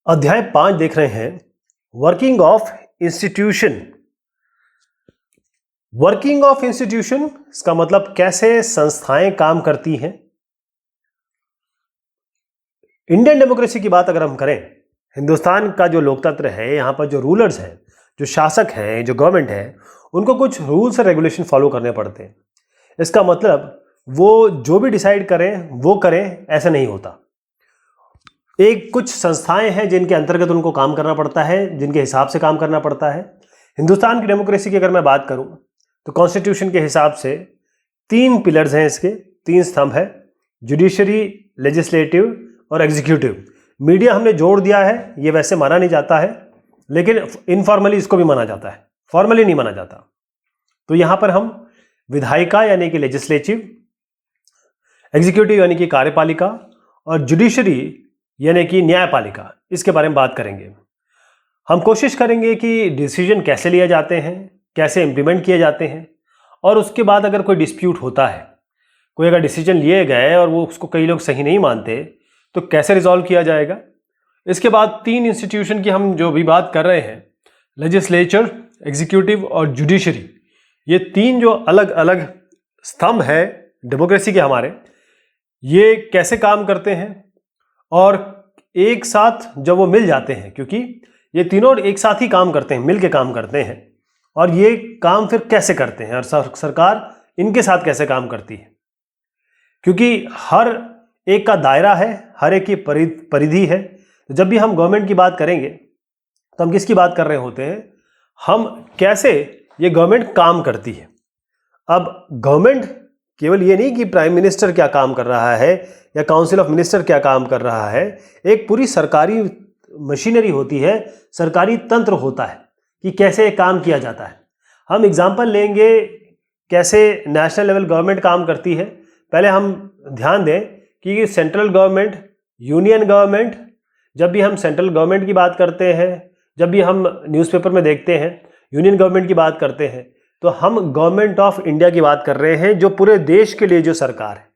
अध्याय 5 देख रहे हैं, working of institution. Working of institution इसका मतलब कैसे संस्थाएं काम करती हैं। इंडियन डेमोक्रेसी की बात अगर हम करें, हिंदुस्तान का जो लोकतंत्र है, यहाँ पर जो रूलर्स हैं, जो शासक हैं, जो गवर्नमेंट है, उनको कुछ रूल्स और रेगुलेशन फॉलो करने पड़ते हैं। इसका मतलब वो जो भी डिसाइड करें वो करें, ऐसा नहीं होता। एक कुछ संस्थाएं हैं जिनके अंतर्गत उनको काम करना पड़ता है, जिनके हिसाब से काम करना पड़ता है। हिंदुस्तान की डेमोक्रेसी की अगर मैं बात करूं तो कॉन्स्टिट्यूशन के हिसाब से 3 पिलर्स हैं, इसके 3 स्तंभ है, जुडिशरी, लेजिस्लेटिव और एग्जीक्यूटिव। मीडिया हमने जोड़ दिया है, ये वैसे माना नहीं जाता है, लेकिन इनफॉर्मली इसको भी माना जाता है, फॉर्मली नहीं माना जाता। तो यहां पर हम विधायिका यानी कि लेजिस्लेटिव, एग्जीक्यूटिव यानी कि कार्यपालिका और जुडिशरी यानी कि न्यायपालिका, इसके बारे में बात करेंगे। हम कोशिश करेंगे कि डिसीजन कैसे लिए जाते हैं, कैसे इंप्लीमेंट किए जाते हैं, और उसके बाद अगर कोई डिस्प्यूट होता है, कोई अगर डिसीजन लिए गए और वो उसको कई लोग सही नहीं मानते, तो कैसे रिजॉल्व किया जाएगा। इसके बाद 3 इंस्टीट्यूशन की हम जो भी बात कर रहे हैं, लेजिस्लेचर, एग्जीक्यूटिव और जुडिशरी, ये 3 जो अलग अलग स्तंभ है डेमोक्रेसी के हमारे, ये कैसे काम करते हैं और एक साथ जब वो मिल जाते हैं, क्योंकि ये तीनों एक साथ ही काम करते हैं, मिल के काम करते हैं, और ये काम फिर कैसे करते हैं और सरकार इनके साथ कैसे काम करती है, क्योंकि हर एक का दायरा है, हर एक की परिधि है। जब भी हम गवर्नमेंट की बात करेंगे तो हम किसकी बात कर रहे होते हैं, हम कैसे ये गवर्नमेंट काम करती है। अब गवर्नमेंट केवल ये नहीं कि प्राइम मिनिस्टर क्या काम कर रहा है या काउंसिल ऑफ मिनिस्टर क्या काम कर रहा है, एक पूरी सरकारी मशीनरी होती है, सरकारी तंत्र होता है कि कैसे काम किया जाता है। हम एग्जाम्पल लेंगे कैसे नेशनल लेवल गवर्नमेंट काम करती है। पहले हम ध्यान दें कि सेंट्रल गवर्नमेंट, यूनियन गवर्नमेंट, जब भी हम सेंट्रल गवर्नमेंट की बात करते हैं, जब भी हम न्यूज़पेपर में देखते हैं यूनियन गवर्नमेंट की बात करते हैं, तो हम गवर्नमेंट ऑफ इंडिया की बात कर रहे हैं, जो पूरे देश के लिए जो सरकार है,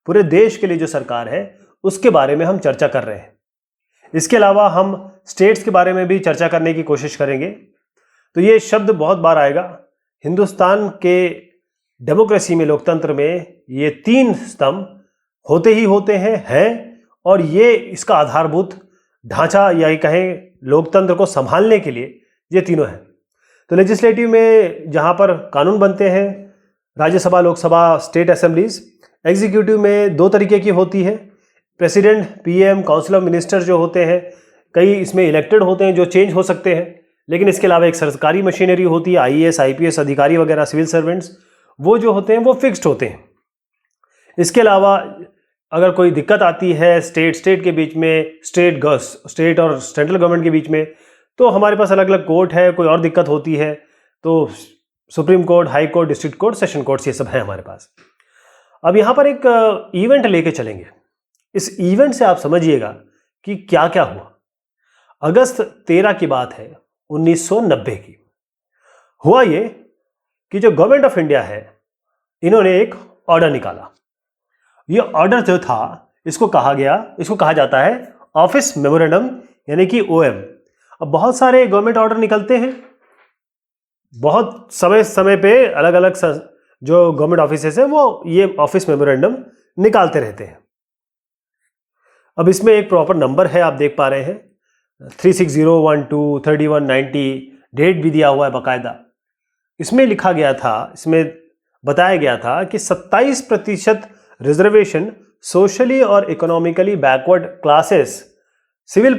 पूरे देश के लिए जो सरकार है, उसके बारे में हम चर्चा कर रहे हैं। इसके अलावा हम स्टेट्स के बारे में भी चर्चा करने की कोशिश करेंगे। तो ये शब्द बहुत बार आएगा। हिंदुस्तान के डेमोक्रेसी में, लोकतंत्र में, ये 3 स्तंभ होते ही होते हैं, और ये इसका आधारभूत ढांचा या कहें लोकतंत्र को संभालने के लिए ये तीनों हैं। तो लेजिस्लेटिव में जहाँ पर कानून बनते हैं, Rajya Sabha, Lok Sabha, state assemblies. Executive में 2 तरीके की होती है, president, PM, council of minister जो होते हैं, कई इसमें इलेक्टेड होते हैं जो चेंज हो सकते हैं, लेकिन इसके अलावा एक सरकारी मशीनरी होती है, आईएएस, आईपीएस अधिकारी वगैरह, सिविल सर्वेंट्स, वो जो होते हैं वो फिक्स्ड होते हैं। इसके अलावा अगर कोई दिक्कत आती है स्टेट के बीच में, स्टेट और सेंट्रल गवर्नमेंट के बीच में, तो हमारे पास अलग अलग कोर्ट है। कोई और दिक्कत होती है तो supreme court, high court, district court, session courts, ये सब है हमारे पास। अब यहाँ पर एक इवेंट लेके चलेंगे। इस इवेंट से आप समझिएगा कि क्या क्या हुआ। अगस्त 13 की बात है, 1990 की। हुआ ये कि जो गवर्नमेंट ऑफ इंडिया है, इन्होंने एक ऑर्डर निकाला। ये ऑर्डर जो था, इसको कहा जाता है ऑफिस मेमोरेंडम, यानी कि ओएम। अब बहुत सारे गवर्नमेंट ऑर्डर निकलते हैं, बहुत समय समय पे अलग अलग जो गवर्नमेंट ऑफिसेस है वो ये ऑफिस मेमोरेंडम निकालते रहते हैं। अब इसमें एक प्रॉपर नंबर है, आप देख पा रहे हैं, 36012 3190, डेट भी दिया हुआ है बाकायदा। इसमें लिखा गया था, इसमें बताया गया था कि 27% रिजर्वेशन सोशली और economically backward classes, civil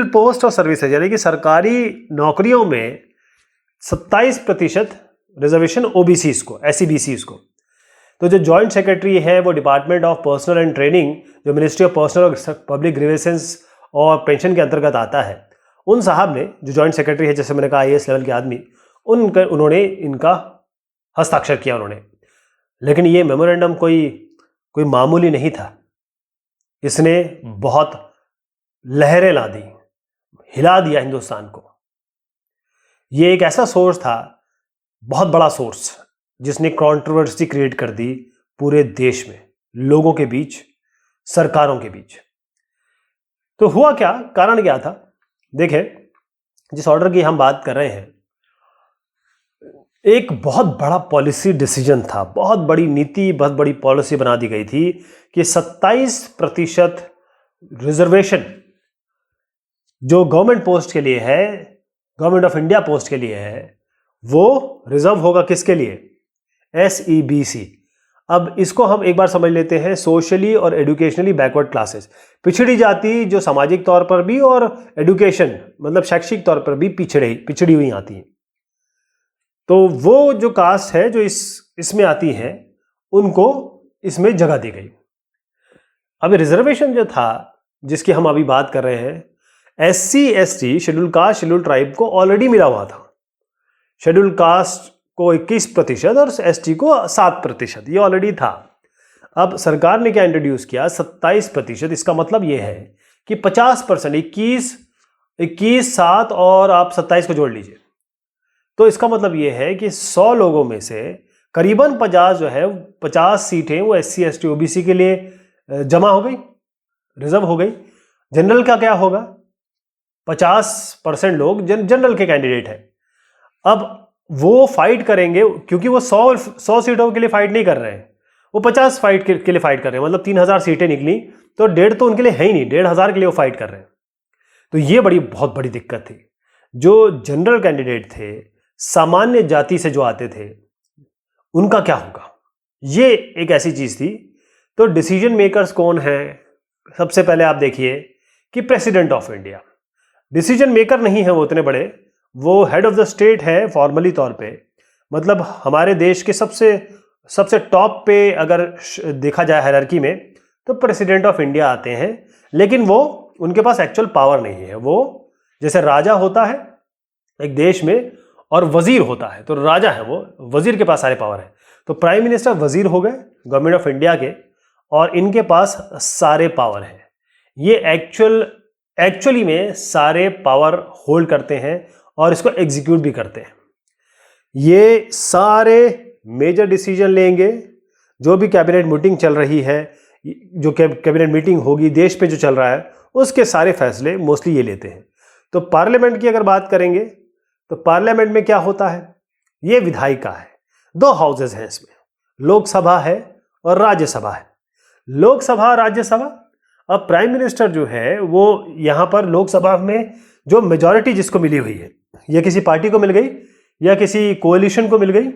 post और सर्विसेज, यानी कि सरकारी नौकरियों में 27% रिजर्वेशन ओबीसीज को, एससीबीसीज को। तो जो जॉइंट सेक्रेटरी है वो department of personal and training, जो मिनिस्ट्री ऑफ पर्सनल और पब्लिक ग्रीवेंसेस और पेंशन के अंतर्गत आता है, उन साहब ने, जो जॉइंट सेक्रेटरी है, जैसे मैंने कहा आईएएस लेवल के आदमी, उन्होंने इनका हस्ताक्षर किया उन्होंने। लेकिन ये मेमोरेंडम कोई मामूली नहीं था। इसने बहुत लहरें ला दी, हिला दिया हिंदुस्तान को। ये एक ऐसा सोर्स था, बहुत बड़ा सोर्स, जिसने कंट्रोवर्सी क्रिएट कर दी पूरे देश में, लोगों के बीच, सरकारों के बीच। तो हुआ क्या, कारण क्या था? देखें, जिस ऑर्डर की हम बात कर रहे हैं, एक बहुत बड़ा पॉलिसी डिसीजन था, बहुत बड़ी नीति, बहुत बड़ी पॉलिसी बना दी गई थी कि 27% रिजर्वेशन जो गवर्नमेंट पोस्ट के लिए है, गवर्नमेंट ऑफ इंडिया पोस्ट के लिए है, वो रिजर्व होगा किसके लिए? SEBC। अब इसको हम एक बार समझ लेते हैं, सोशली और एजुकेशनली बैकवर्ड क्लासेस, पिछड़ी जाति जो सामाजिक तौर पर भी और एजुकेशन मतलब शैक्षिक तौर पर भी पिछड़ी हुई आती हैं। तो वो जो कास्ट है जो इसमें आती है, उनको इसमें जगह दी गई। अब रिजर्वेशन जो था जिसकी हम अभी बात कर रहे हैं, SC ST schedule caste schedule tribe को ऑलरेडी मिला हुआ था। शेड्यूल कास्ट को 21% और ST को 7%, ये ऑलरेडी था। अब सरकार ने क्या इंट्रोड्यूस किया? 27%। इसका मतलब ये है कि 50%, 21, 7 और आप 27 को जोड़ लीजिए, तो इसका मतलब ये है कि 100 लोगों में से करीबन 50 जो है 50 सीटें वो SC ST OBC के लिए जमा हो गई, रिजर्व हो गई। जनरल का क्या होगा? 50% लोग जनरल के कैंडिडेट हैं। अब वो फाइट करेंगे, क्योंकि वो 100 सीटों के लिए फाइट नहीं कर रहे हैं, वो 50 फाइट के लिए फाइट कर रहे हैं। मतलब 3000 सीटें निकली तो 1.5 तो उनके लिए है ही नहीं, 1500 के लिए वो फाइट कर रहे हैं। तो ये बहुत बड़ी दिक्कत थी। जो जनरल कैंडिडेट थे, सामान्य जाति से जो आते थे, उनका क्या होगा? ये एक ऐसी चीज थी। तो डिसीजन मेकर्स कौन है? सबसे पहले आप देखिए कि president of India decision maker नहीं है वो उतने बड़े, वो हेड ऑफ द स्टेट है फॉर्मली तौर पे। मतलब हमारे देश के सबसे टॉप पे अगर देखा जाए हायरार्की में, तो प्रेसिडेंट ऑफ इंडिया आते हैं, लेकिन वो उनके पास एक्चुअल पावर नहीं है। वो जैसे राजा होता है एक देश में और वजीर होता है, तो राजा है वो, वजीर के पास सारे पावर है। तो प्राइम मिनिस्टर वजीर हो गए गवर्नमेंट ऑफ इंडिया के, और इनके पास सारे पावर हैं। ये एक्चुअली में सारे पावर होल्ड करते हैं और इसको एग्जीक्यूट भी करते हैं। ये सारे मेजर डिसीजन लेंगे, जो भी कैबिनेट मीटिंग चल रही है, जो कैबिनेट मीटिंग होगी देश पे जो चल रहा है, उसके सारे फैसले मोस्टली ये लेते हैं। तो पार्लियामेंट की अगर बात करेंगे तो पार्लियामेंट में क्या होता है? ये विधायिका है, 2 हाउसेज हैं इसमें, लोकसभा है और राज्यसभा है। लोकसभा राज्यसभा, अब प्राइम मिनिस्टर जो है वो यहां पर लोकसभा में जो मेजॉरिटी जिसको मिली हुई है, या किसी पार्टी को मिल गई या किसी कोalition को मिल गई,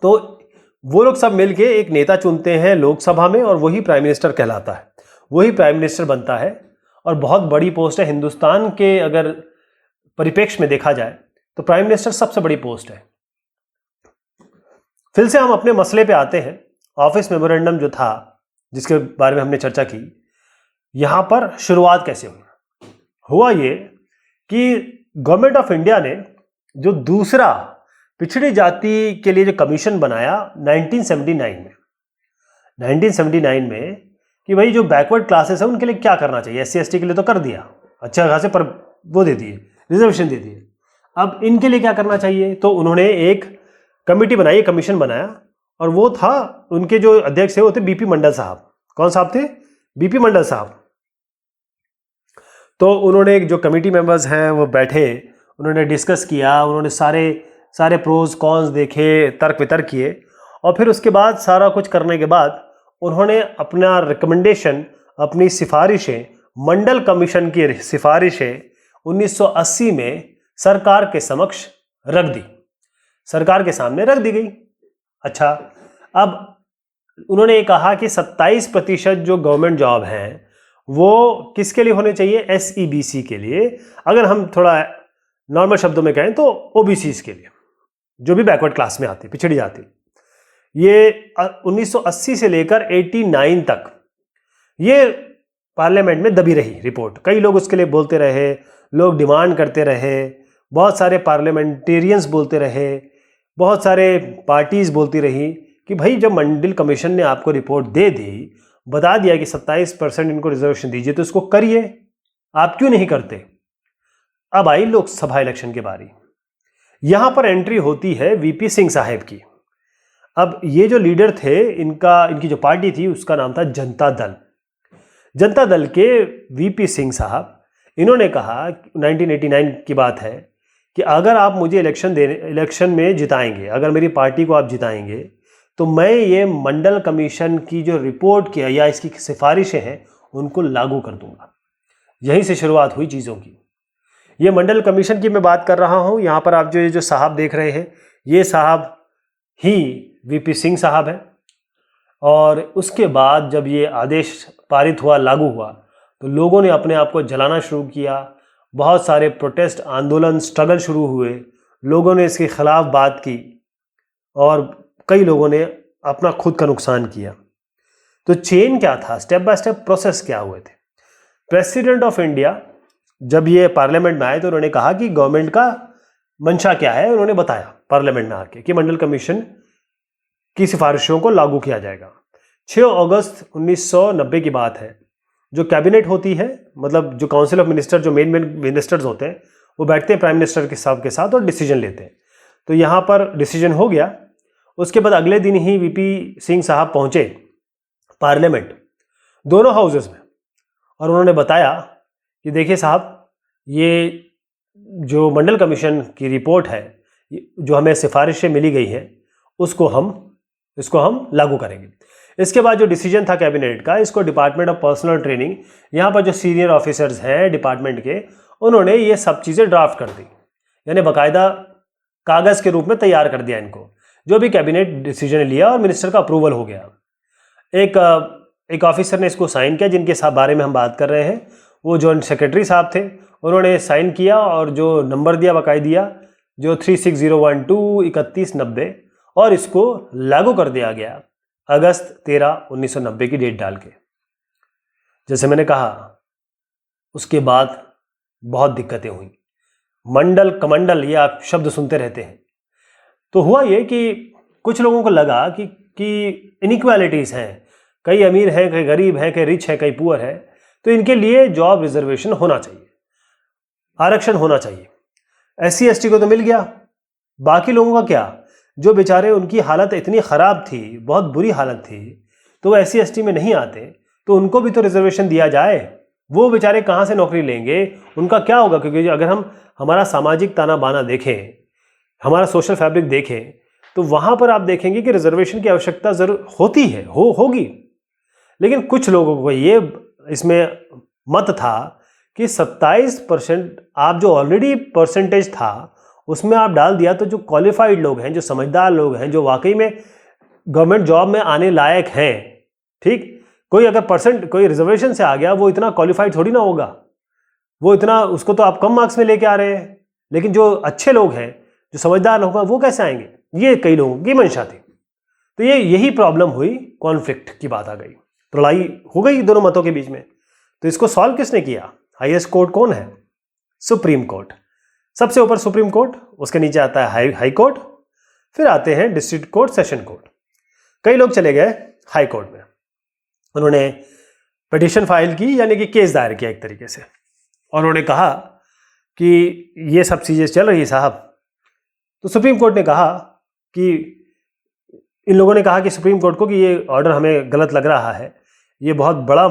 तो वो लोग सब मिलके एक नेता चुनते हैं लोकसभा में, और वही प्राइम मिनिस्टर कहलाता है, वही प्राइम मिनिस्टर बनता है। और बहुत बड़ी पोस्ट है हिंदुस्तान के अगर परिप्रेक्ष्य में देखा जाए तो प्राइम मिनिस्टर सबसे बड़ी पोस्ट है। फिर से हम अपने मसले पे आते हैं। ऑफिस मेमोरेंडम जो था जिसके बारे में हमने चर्चा की, यहां पर शुरुआत कैसे हुई? हुआ ये कि गवर्नमेंट ऑफ इंडिया ने जो दूसरा पिछड़ी जाति के लिए जो कमीशन बनाया 1979 में कि भाई जो बैकवर्ड क्लासेस है उनके लिए क्या करना चाहिए। SC ST के लिए तो कर दिया, अच्छा खासे पर वो दे दिए, रिजर्वेशन दे दिए, अब इनके लिए क्या करना चाहिए? तो उन्होंने एक कमेटी बनाई, कमीशन बनाया, और वो था, उनके जो अध्यक्ष थे वो थे BP मंडल साहब। कौन साहब थे? BP मंडल साहब। तो उन्होंने जो कमेटी मेंबर्स हैं वो बैठे, उन्होंने डिस्कस किया, उन्होंने सारे प्रोज कॉन्स देखे, तर्क वितर्क किए, और फिर उसके बाद सारा कुछ करने के बाद उन्होंने अपना रिकमेंडेशन, अपनी सिफारिशें, मंडल कमीशन की सिफारिशें 1980 में सरकार के समक्ष रख दी, सरकार के सामने रख दी गई। अच्छा, अब उन्होंने ये कहा कि 27% जो गवर्नमेंट जॉब हैं वो किसके लिए होने चाहिए? SEBC के लिए। अगर हम थोड़ा नॉर्मल शब्दों में कहें तो OBCs के लिए, जो भी बैकवर्ड क्लास में आती, पिछड़ी जाती। ये 1980 से लेकर 89 तक ये पार्लियामेंट में दबी रही रिपोर्ट। कई लोग उसके लिए बोलते रहे, लोग डिमांड करते रहे, बहुत सारे पार्लियामेंटेरियंस बोलते रहे, बहुत सारे पार्टीज बोलती रही कि भाई जब मंडल कमीशन ने आपको रिपोर्ट दे दी, बता दिया कि 27% इनको रिजर्वेशन दीजिए, तो इसको करिए, आप क्यों नहीं करते? अब आई लोकसभा इलेक्शन की बारी। यहां पर एंट्री होती है VP सिंह साहब की। अब ये जो लीडर थे, इनकी जो पार्टी थी उसका नाम था जनता दल। जनता दल के वीपी सिंह साहब, इन्होंने कहा 1989 की बात है कि अगर आप मुझे इलेक्शन में जिताएंगे, अगर मेरी पार्टी को आप जिताएंगे, तो मैं ये मंडल कमीशन की जो रिपोर्ट किया या इसकी सिफारिशें हैं उनको लागू कर दूंगा। यहीं से शुरुआत हुई चीज़ों की। ये मंडल कमीशन की मैं बात कर रहा हूँ। यहाँ पर आप जो साहब देख रहे हैं, ये साहब ही वीपी सिंह साहब हैं। और उसके बाद जब ये आदेश पारित हुआ, लागू हुआ, तो लोगों ने अपने आप को जलाना शुरू किया। बहुत सारे प्रोटेस्ट, आंदोलन, स्ट्रगल शुरू हुए। लोगों ने इसके खिलाफ बात की और कई लोगों ने अपना खुद का नुकसान किया। तो चेन क्या था, स्टेप बाय स्टेप प्रोसेस क्या हुए थे। प्रेसिडेंट ऑफ इंडिया जब ये पार्लियामेंट में आए तो उन्होंने कहा कि गवर्नमेंट का मंशा क्या है। उन्होंने बताया पार्लियामेंट में आके कि मंडल कमीशन की सिफारिशों को लागू किया जाएगा। 6 अगस्त 1990 की बात है। जो कैबिनेट होती है, मतलब जो काउंसिल ऑफ मिनिस्टर, जो मेन मिनिस्टर्स होते हैं, वो बैठते हैं प्राइम मिनिस्टर के साथ और डिसीजन लेते हैं। तो यहाँ पर डिसीजन हो गया। उसके बाद अगले दिन ही वीपी सिंह साहब पहुँचे पार्लियामेंट, दोनों हाउसेस में, और उन्होंने बताया कि देखिए साहब, ये जो मंडल कमीशन की रिपोर्ट है, जो हमें सिफारिशें मिली गई हैं, इसको हम लागू करेंगे। इसके बाद जो डिसीजन था कैबिनेट का, इसको डिपार्टमेंट ऑफ पर्सनल ट्रेनिंग, यहाँ पर जो सीनियर ऑफिसर्स हैं डिपार्टमेंट के, उन्होंने ये सब चीज़ें ड्राफ्ट कर दी, यानी बाकायदा कागज़ के रूप में तैयार कर दिया इनको। जो भी कैबिनेट डिसीजन लिया और मिनिस्टर का अप्रूवल हो गया। एक ऑफिसर ने इसको साइन किया, जिनके बारे में हम बात कर रहे हैं, वो जॉइंट सेक्रेटरी साहब थे। उन्होंने साइन किया और जो नंबर दिया बाकायदा दिया, जो 36012-3190, और इसको लागू कर दिया गया अगस्त 13, 1990 की डेट डाल के। जैसे मैंने कहा, उसके बाद बहुत दिक्कतें हुई। मंडल कमंडल, ये आप शब्द सुनते रहते हैं। तो हुआ ये कि कुछ लोगों को लगा कि इनइक्वालिटीज़ हैं, कई अमीर हैं, कई गरीब हैं, कई रिच हैं, कई पुअर है, तो इनके लिए जॉब रिजर्वेशन होना चाहिए, आरक्षण होना चाहिए। SC ST को तो मिल गया, बाकी लोगों का क्या, जो बेचारे, उनकी हालत इतनी ख़राब थी, बहुत बुरी हालत थी, तो वो SC ST में नहीं आते, तो उनको भी तो रिजर्वेशन दिया जाए। वो बेचारे कहाँ से नौकरी लेंगे, उनका क्या होगा? क्योंकि अगर हम हमारा सामाजिक ताना बाना देखें, हमारा सोशल फैब्रिक देखें, तो वहाँ पर आप देखेंगे कि रिजर्वेशन की आवश्यकता ज़रूर होती है, होगी। लेकिन कुछ लोगों को ये इसमें मत था कि 27% आप जो ऑलरेडी परसेंटेज था उसमें आप डाल दिया, तो जो क्वालिफाइड लोग हैं, जो समझदार लोग हैं, जो वाकई में गवर्नमेंट जॉब में आने लायक हैं, ठीक, कोई अगर कोई रिजर्वेशन से आ गया, वो इतना क्वालिफाइड थोड़ी ना होगा, वो इतना, उसको तो आप कम मार्क्स में लेके आ रहे हैं। लेकिन जो अच्छे लोग हैं, जो समझदार लोग हैं, वो कैसे आएंगे? ये कई लोगों की मंशा थी। तो यही प्रॉब्लम हुई, कॉन्फ्लिक्ट की बात आ गई, तो लड़ाई हो गई दोनों मतों के बीच में। तो इसको सॉल्व किसने किया? हाईएस्ट कोर्ट कौन है? Supreme court. सबसे ऊपर सुप्रीम कोर्ट, उसके नीचे आता है हाई कोर्ट, फिर आते हैं डिस्ट्रिक्ट कोर्ट, सेशन कोर्ट। कई लोग चले गए हाई कोर्ट में, उन्होंने पिटीशन फाइल की, यानी कि केस दायर किया एक तरीके से, और उन्होंने कहा कि ये सब चीज़ें चल रही है साहब। तो सुप्रीम कोर्ट ने कहा कि इन लोगों ने कहा कि सुप्रीम कोर्ट को कि ये ऑर्डर हमें गलत लग रहा है, ये बहुत बड़ा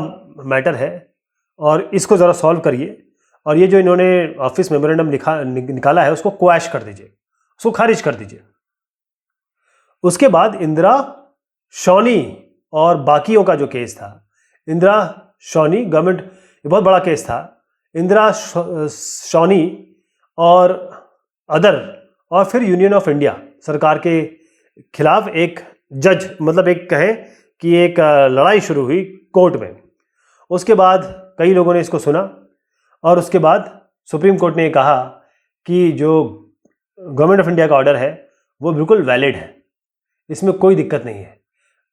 मैटर है और इसको ज़रा सॉल्व करिए, और ये जो इन्होंने ऑफिस मेमोरेंडम निकाला है उसको क्वैश कर दीजिए, उसको खारिज कर दीजिए। उसके बाद इंदिरा शॉनी और बाकियों का जो केस था, इंदिरा शॉनी गवर्नमेंट, ये बहुत बड़ा केस था, इंदिरा शॉनी और अदर, और फिर यूनियन ऑफ इंडिया सरकार के खिलाफ एक जज, मतलब एक कहें कि एक लड़ाई शुरू हुई कोर्ट में। उसके बाद कई लोगों ने इसको सुना, और उसके बाद सुप्रीम कोर्ट ने कहा कि जो गवर्नमेंट ऑफ इंडिया का ऑर्डर है वो बिल्कुल वैलिड है, इसमें कोई दिक्कत नहीं है,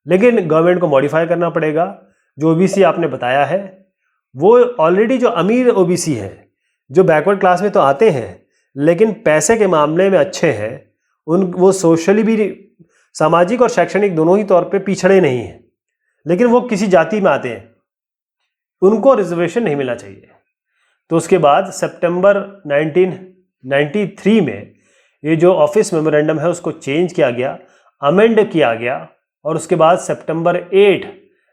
लेकिन गवर्नमेंट को मॉडिफाई करना पड़ेगा। जो ओबीसी आपने बताया है, वो ऑलरेडी जो अमीर ओबीसी है, जो बैकवर्ड क्लास में तो आते हैं लेकिन पैसे के मामले में अच्छे हैं, वो सोशली भी, सामाजिक और शैक्षणिक दोनों ही तौर पे पिछड़े नहीं हैं, लेकिन वो किसी जाति में आते हैं, उनको रिजर्वेशन नहीं मिलना चाहिए। तो उसके बाद सितंबर 1993 में ये जो ऑफिस मेमोरेंडम है उसको चेंज किया गया, अमेंड किया गया, और उसके बाद सितंबर 8,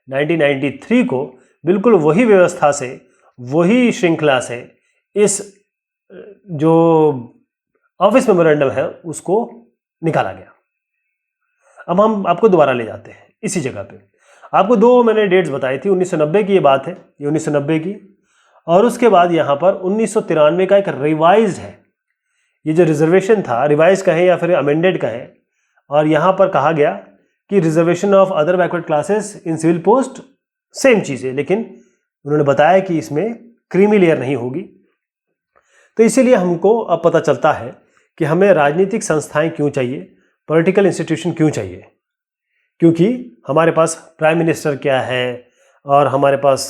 1993 को बिल्कुल वही व्यवस्था से, वही श्रृंखला से इस जो ऑफिस मेमोरेंडम है उसको निकाला गया। अब हम आपको दोबारा ले जाते हैं इसी जगह पे। आपको दो मैंने डेट्स बताई थी, 1990 की ये बात है, ये 1990 की, और उसके बाद यहाँ पर 1993 का एक रिवाइज है। ये जो रिजर्वेशन था, रिवाइज कहें या फिर अमेंडेड कहें, और यहाँ पर कहा गया कि reservation of other backward classes in civil post same चीज़ है, लेकिन उन्होंने बताया कि इसमें क्रीमी लेयर नहीं होगी। तो इसीलिए हमको अब पता चलता है कि हमें राजनीतिक संस्थाएं क्यों चाहिए, पॉलिटिकल इंस्टीट्यूशन क्यों चाहिए, क्योंकि हमारे पास प्राइम मिनिस्टर क्या है, और हमारे पास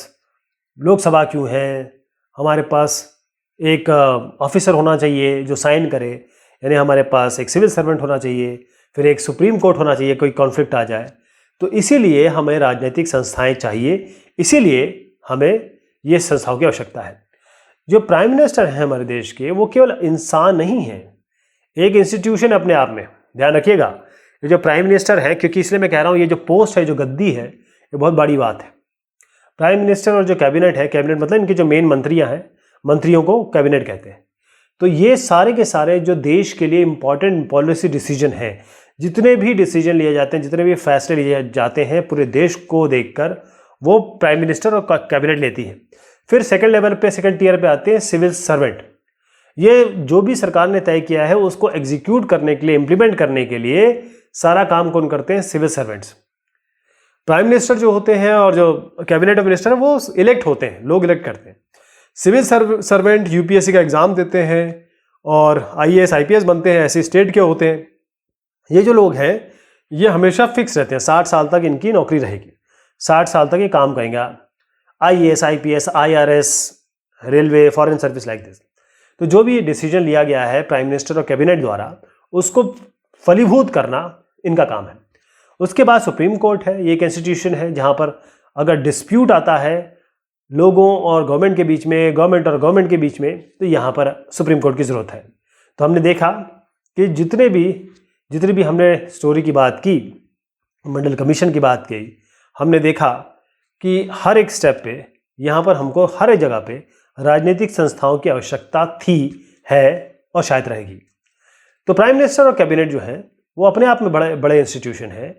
लोकसभा क्यों है, हमारे पास एक ऑफिसर होना चाहिए जो साइन करे, यानी हमारे पास एक सिविल सर्वेंट होना चाहिए, फिर एक सुप्रीम कोर्ट होना चाहिए, कोई कॉन्फ्लिक्ट आ जाए। तो इसीलिए हमें राजनीतिक संस्थाएं चाहिए, इसीलिए हमें ये संस्थाओं की आवश्यकता है। जो प्राइम मिनिस्टर हैं हमारे देश के, वो केवल इंसान नहीं हैं, एक इंस्टीट्यूशन अपने आप में। ध्यान रखिएगा, ये जो प्राइम मिनिस्टर है, क्योंकि इसलिए मैं कह रहा हूँ ये जो पोस्ट है, जो गद्दी है, ये बहुत बड़ी बात है। प्राइम मिनिस्टर और जो कैबिनेट है, कैबिनेट मतलब इनके जो मेन मंत्रियाँ हैं, मंत्रियों को कैबिनेट कहते हैं। तो ये सारे के सारे जो देश के लिए इंपॉर्टेंट पॉलिसी डिसीजन हैं, जितने भी डिसीजन लिए जाते हैं, जितने भी फैसले लिए जाते हैं, पूरे देश को देखकर वो प्राइम मिनिस्टर और कैबिनेट लेती है। फिर सेकंड लेवल पे, सेकंड टियर पे आते हैं सिविल सर्वेंट। ये जो भी सरकार ने तय किया है उसको एग्जीक्यूट करने के लिए, इम्प्लीमेंट करने के लिए सारा काम कौन करते हैं? Civil servants. प्राइम मिनिस्टर जो होते हैं और जो कैबिनेट ऑफ मिनिस्टर है वो इलेक्ट होते हैं, लोग इलेक्ट करते हैं। सिविल सर्वेंट यूपीएससी का एग्जाम देते हैं और आईएएस आईपीएस बनते हैं, ऐसे स्टेट के होते हैं। ये जो लोग हैं ये हमेशा फिक्स रहते हैं, 60 साल तक इनकी नौकरी रहेगी, 60 साल तक ये काम करेंगे, IAS IPS IRS railway foreign service like this. तो जो भी डिसीजन लिया गया है प्राइम मिनिस्टर और कैबिनेट द्वारा, उसको फलीभूत करना इनका काम है। उसके बाद सुप्रीम कोर्ट है, ये एक इंस्टीट्यूशन है जहाँ पर अगर डिस्प्यूट आता है लोगों और गवर्नमेंट के बीच में, गवर्नमेंट और गवर्नमेंट के बीच में, तो यहाँ पर सुप्रीम कोर्ट की ज़रूरत है। तो हमने देखा कि जितनी भी हमने स्टोरी की बात की, मंडल कमीशन की बात की, हमने देखा कि हर एक स्टेप पे यहाँ पर हमको हर एक जगह पे राजनीतिक संस्थाओं की आवश्यकता थी, है और शायद रहेगी। तो प्राइम मिनिस्टर और कैबिनेट जो है वो अपने आप में बड़े बड़े इंस्टीट्यूशन है,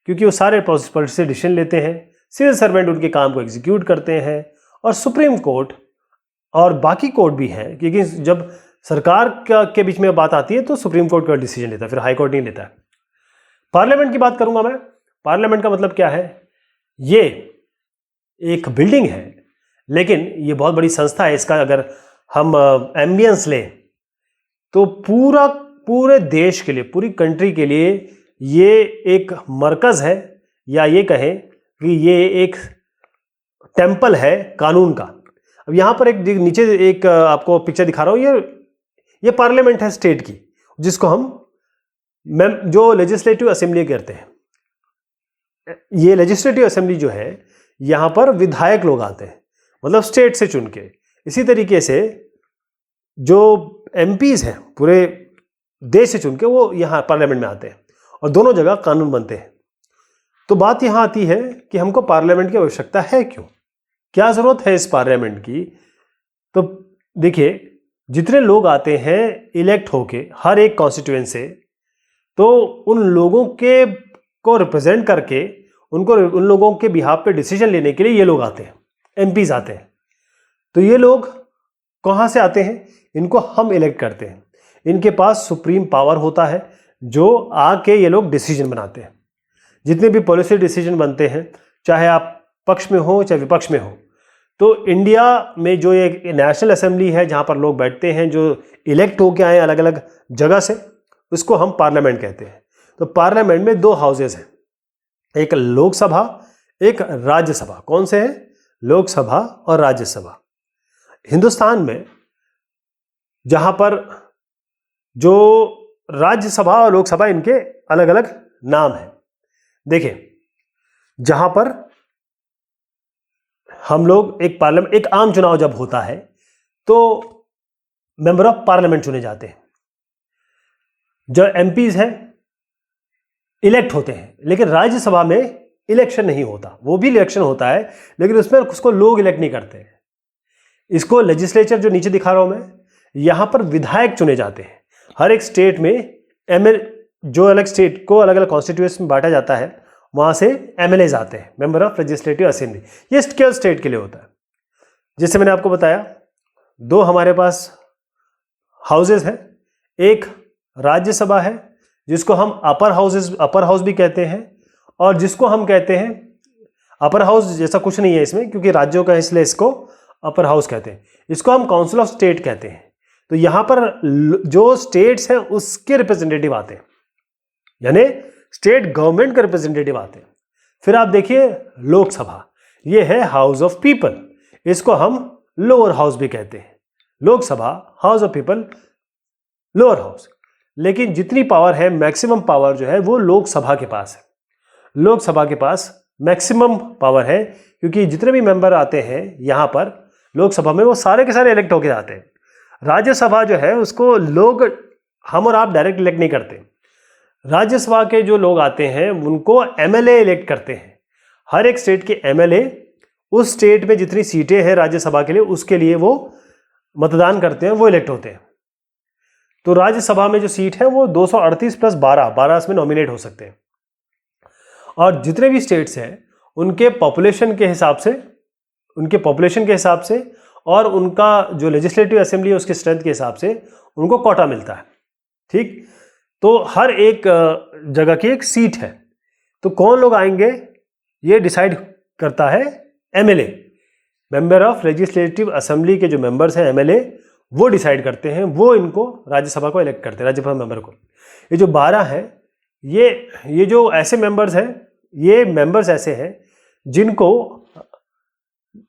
क्योंकि वो सारे पॉलिसी डिसीजन लेते हैं, सिविल सर्वेंट उनके काम को एग्जीक्यूट करते हैं, और सुप्रीम कोर्ट और बाकी कोर्ट भी हैं, क्योंकि जब सरकार के बीच में बात आती है तो सुप्रीम कोर्ट का डिसीजन लेता है, फिर हाई कोर्ट नहीं लेता है। पार्लियामेंट की बात करूंगा मैं। पार्लियामेंट का मतलब क्या है? ये एक बिल्डिंग है, लेकिन ये बहुत बड़ी संस्था है। इसका अगर हम एम्बियंस लें तो पूरे देश के लिए, पूरी कंट्री के लिए ये एक मरकज है, या ये कहें कि ये एक टेम्पल है कानून का। अब यहाँ पर एक नीचे एक आपको पिक्चर दिखा रहा हूँ, ये पार्लियामेंट है स्टेट की, जिसको हम जो लेजिस्लेटिव असेंबली कहते हैं। ये लेजिस्लेटिव असेंबली जो है, यहाँ पर विधायक लोग आते हैं, मतलब स्टेट से चुन के। इसी तरीके से जो एमपीज हैं पूरे देश से चुन के, वो यहाँ पार्लियामेंट में आते हैं और दोनों जगह कानून बनते हैं। तो बात यहाँ आती है कि हमको पार्लियामेंट की आवश्यकता है क्यों, क्या ज़रूरत है इस पार्लियामेंट की? तो देखिए, जितने लोग आते हैं इलेक्ट होके हर एक कॉन्स्टिट्यूएंसी से, तो उन लोगों के को रिप्रेजेंट करके उन लोगों के बिहाफ पे डिसीजन लेने के लिए ये लोग आते हैं, एमपीज आते हैं। तो ये लोग कहाँ से आते हैं? इनको हम इलेक्ट करते हैं, इनके पास सुप्रीम पावर होता है, जो आके ये लोग डिसीजन बनाते हैं। जितने भी पॉलिसी डिसीजन बनते हैं, चाहे आप पक्ष में हो चाहे विपक्ष में हो, तो इंडिया में जो एक नेशनल असेंबली है जहाँ पर लोग बैठते हैं, जो इलेक्ट होके आए अलग अलग जगह से, उसको हम पार्लियामेंट कहते हैं। तो पार्लियामेंट में दो हाउसेज हैं, एक लोकसभा, एक राज्यसभा। कौन से हैं? लोकसभा और राज्यसभा। हिंदुस्तान में जहाँ पर जो राज्यसभा और लोकसभा, इनके अलग अलग नाम हैं। देखिए, जहाँ पर हम लोग एक आम चुनाव जब होता है तो मेंबर ऑफ पार्लियामेंट चुने जाते हैं। जो एमपीज हैं इलेक्ट होते हैं, लेकिन राज्यसभा में इलेक्शन नहीं होता, वो भी इलेक्शन होता है लेकिन उसमें उसको लोग इलेक्ट नहीं करते। इसको लेजिस्लेचर जो नीचे दिखा रहा हूं मैं, यहां पर विधायक चुने जाते हैं। हर एक स्टेट में जो अलग स्टेट को अलग अलग कॉन्स्टिट्यूएंसी में बांटा जाता है, वहां से एमएलएज आते हैं, मेंबर ऑफ लेजिस्लेटिव असेंबली। ये केवल स्टेट के लिए होता है। जैसे मैंने आपको बताया, दो हमारे पास हाउसेज हैं, एक राज्यसभा है जिसको हम अपर हाउस भी कहते हैं, और जिसको हम कहते हैं अपर हाउस जैसा कुछ नहीं है इसमें क्योंकि राज्यों का, इसलिए इसको अपर हाउस कहते हैं। इसको हम काउंसिल ऑफ स्टेट कहते हैं। तो यहां पर जो स्टेट्स हैं उसके रिप्रेजेंटेटिव आते हैं, यानी स्टेट गवर्नमेंट के रिप्रेजेंटेटिव आते हैं। फिर आप देखिए लोकसभा, ये है हाउस ऑफ पीपल, इसको हम लोअर हाउस भी कहते हैं। Lok Sabha, house of people, lower house. लेकिन जितनी पावर है, मैक्सिमम पावर जो है वो लोकसभा के पास है। लोकसभा के पास मैक्सिमम पावर है क्योंकि जितने भी मेंबर आते हैं यहां पर लोकसभा में, वो सारे के सारे इलेक्ट होके आते हैं। राज्यसभा जो है उसको लोग, हम और आप डायरेक्ट इलेक्ट नहीं करते। राज्यसभा के जो लोग आते हैं उनको एमएलए इलेक्ट करते हैं। हर एक स्टेट के एमएलए उस स्टेट में जितनी सीटें हैं राज्यसभा के लिए, उसके लिए वो मतदान करते हैं, वो इलेक्ट होते हैं। तो राज्यसभा में जो सीट है वो 238 प्लस 12 इसमें नॉमिनेट हो सकते हैं। और जितने भी स्टेट्स हैं उनके पॉपुलेशन के हिसाब से और उनका जो लेजिस्लेटिव असेंबली है उसके स्ट्रेंथ के हिसाब से उनको कोटा मिलता है। ठीक, तो हर एक जगह की एक सीट है। तो कौन लोग आएंगे ये डिसाइड करता है MLA, member of legislative assembly के जो मेंबर्स हैं एमएलए, वो डिसाइड करते हैं, वो इनको राज्यसभा को इलेक्ट करते हैं, राज्यसभा मेंबर को। ये जो 12 हैं, ये जो ऐसे मेंबर्स हैं, ये मेंबर्स ऐसे हैं जिनको,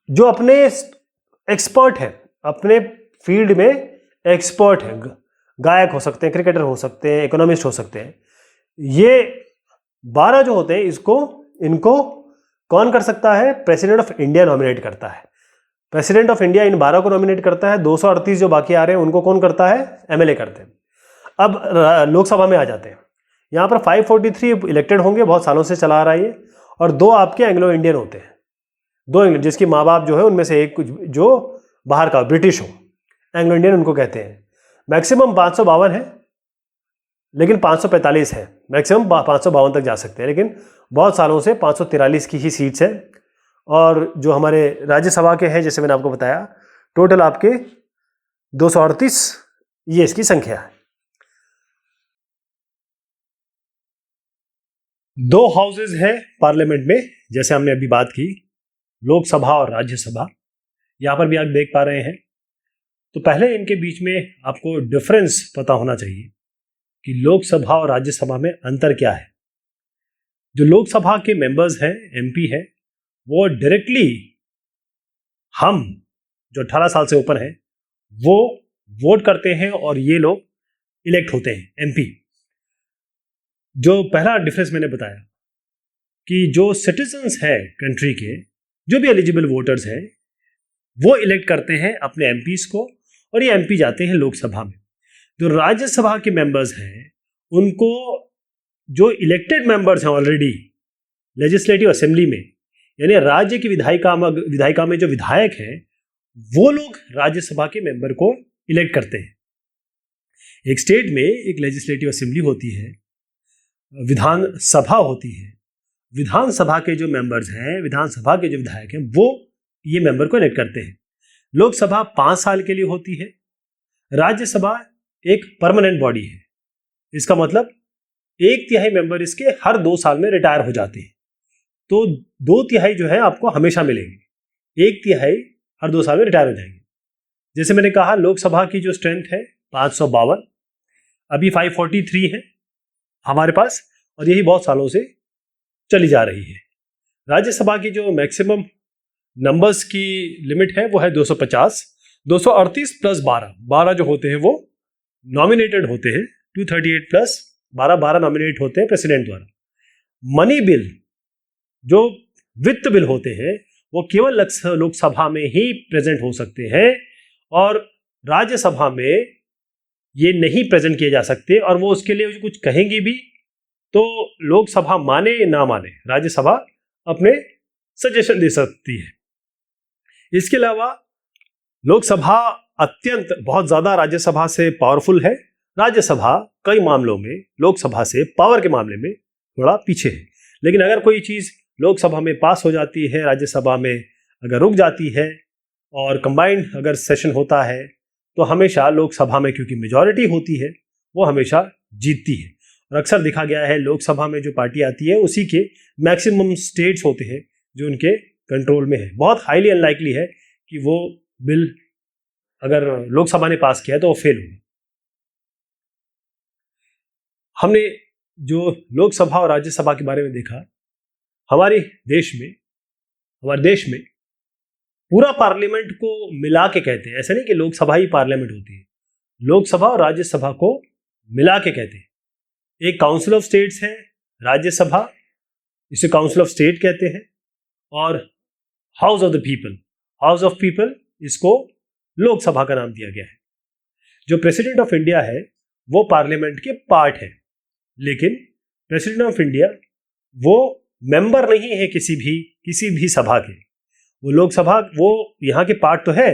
जो अपने एक्सपर्ट हैं, अपने फील्ड में एक्सपर्ट हैं, गायक हो सकते हैं, क्रिकेटर हो सकते हैं, इकोनॉमिस्ट हो सकते हैं। ये 12 जो होते हैं, इनको कौन कर सकता है? प्रेसिडेंट ऑफ इंडिया नॉमिनेट करता है। प्रेसिडेंट ऑफ इंडिया इन 12 को नॉमिनेट करता है। 238 जो बाकी आ रहे हैं उनको कौन करता है? एमएलए करते हैं। अब लोकसभा में आ जाते हैं। यहाँ पर 543 इलेक्टेड होंगे, बहुत सालों से चला आ रहा है ये, और 2 आपके एंग्लो इंडियन होते हैं। 2 इंग्लैंड, जिसकी माँ बाप जो है उनमें से एक जो बाहर का ब्रिटिश हो, एंग्लो इंडियन उनको कहते हैं। मैक्सिमम 552 है, लेकिन 545 है, मैक्सिमम 552 तक जा सकते हैं, लेकिन बहुत सालों से 543 की ही सीट्स है। और जो हमारे राज्यसभा के हैं, जैसे मैंने आपको बताया, टोटल आपके 238 ये इसकी संख्या है। 2 हाउसेज है पार्लियामेंट में, जैसे हमने अभी बात की, लोकसभा और राज्यसभा। यहां पर भी आप देख पा रहे हैं। तो पहले इनके बीच में आपको डिफरेंस पता होना चाहिए कि लोकसभा और राज्यसभा में अंतर क्या है। जो लोकसभा के मेंबर्स हैं, एमपी है, वो डायरेक्टली, हम जो 18 साल से ऊपर हैं वो वोट करते हैं और ये लोग इलेक्ट होते हैं एमपी। जो पहला डिफरेंस मैंने बताया कि जो सिटीजन्स हैं कंट्री के, जो भी एलिजिबल वोटर्स हैं, वो इलेक्ट करते हैं अपने एमपीज को, और ये एमपी जाते हैं लोकसभा में। जो राज्यसभा के मेंबर्स हैं उनको, जो इलेक्टेड मेंबर्स हैं ऑलरेडी लेजिस्लेटिव असेंबली में, यानी राज्य की विधायिका में जो विधायक हैं, वो लोग राज्यसभा के मेंबर को इलेक्ट करते हैं। एक स्टेट में एक लेजिस्लेटिव असेंबली होती है, विधानसभा होती है। विधानसभा के जो मेंबर्स हैं, विधानसभा के जो विधायक हैं, वो ये मेंबर को इलेक्ट करते हैं। लोकसभा 5 साल के लिए होती है। राज्यसभा एक परमानेंट बॉडी है। इसका मतलब 1/3 मेंबर इसके हर 2 साल में रिटायर हो जाते हैं। तो 2/3 जो है आपको हमेशा मिलेंगे, 1/3 हर 2 साल में रिटायर हो जाएंगे। जैसे मैंने कहा, लोकसभा की जो स्ट्रेंथ है 552, अभी 543 है हमारे पास, और यही बहुत सालों से चली जा रही है। राज्यसभा की जो मैक्सिमम नंबर्स की लिमिट है वो है 250। 238 प्लस 12 जो होते हैं वो नॉमिनेटेड होते हैं। 238 प्लस 12 नॉमिनेट होते हैं प्रेसिडेंट द्वारा। मनी बिल, जो वित्त बिल होते हैं, वो केवल लोकसभा में ही प्रेजेंट हो सकते हैं, और राज्यसभा में ये नहीं प्रेजेंट किए जा सकते। और वो उसके लिए कुछ कहेंगी भी तो लोकसभा माने ना माने, राज्यसभा अपने सजेशन दे सकती है। इसके अलावा लोकसभा अत्यंत बहुत ज्यादा राज्यसभा से पावरफुल है। राज्यसभा कई मामलों में लोकसभा से पावर के मामले में थोड़ा पीछे है, लेकिन अगर कोई चीज लोकसभा में पास हो जाती है, राज्यसभा में अगर रुक जाती है और कंबाइंड अगर सेशन होता है, तो हमेशा लोकसभा में क्योंकि मेजॉरिटी होती है वो हमेशा जीतती है। और अक्सर देखा गया है लोकसभा में जो पार्टी आती है उसी के मैक्सिमम स्टेट्स होते हैं जो उनके कंट्रोल में है। बहुत हाईली अनलाइकली है कि वो बिल अगर लोकसभा ने पास किया तो वो फेल होगा। हमने जो लोकसभा और राज्यसभा के बारे में देखा, हमारे देश में पूरा पार्लियामेंट को मिला के कहते हैं। ऐसा नहीं कि लोकसभा ही पार्लियामेंट होती है, लोकसभा और राज्यसभा को मिला के कहते हैं। एक काउंसिल ऑफ स्टेट्स है राज्यसभा, इसे काउंसिल ऑफ स्टेट कहते हैं, और हाउस ऑफ द पीपल इसको लोकसभा का नाम दिया गया है। जो प्रेसिडेंट ऑफ इंडिया है वो पार्लियामेंट के पार्ट है, लेकिन प्रेसिडेंट ऑफ इंडिया वो मेंबर नहीं है किसी भी सभा के। वो लोकसभा वो यहाँ के पार्ट तो है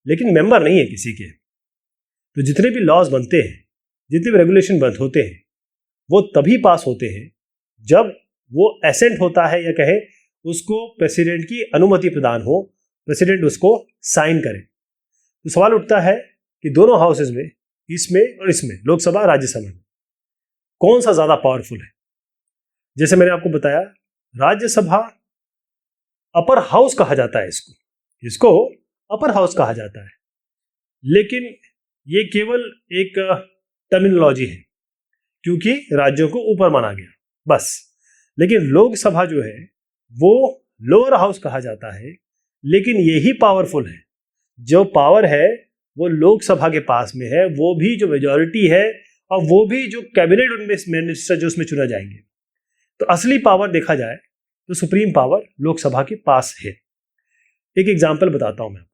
लेकिन मेंबर नहीं है किसी के। तो जितने भी लॉज बनते हैं, जितने भी रेगुलेशन बन होते हैं, वो तभी पास होते हैं जब वो एसेंट होता है, या कहे उसको प्रेसिडेंट की अनुमति प्रदान हो, प्रेसिडेंट उसको साइन करे। तो सवाल उठता है कि दोनों हाउसेज में, इसमें और इसमें, लोकसभा राज्यसभा में कौन सा ज्यादा पावरफुल है। जैसे मैंने आपको बताया, राज्यसभा अपर हाउस कहा जाता है, इसको अपर हाउस कहा जाता है, लेकिन ये केवल एक टर्मिनोलॉजी है क्योंकि राज्यों को ऊपर माना गया बस। लेकिन लोकसभा जो है वो लोअर हाउस कहा जाता है, लेकिन यही पावरफुल है। जो पावर है वो लोकसभा के पास में है, वो भी जो मेजॉरिटी है और वो भी जो कैबिनेट उनमें मिनिस्टर जो उसमें चुना जाएंगे। तो असली पावर देखा जाए तो सुप्रीम पावर लोकसभा के पास है। एक एग्जांपल बताता हूं मैं आपको।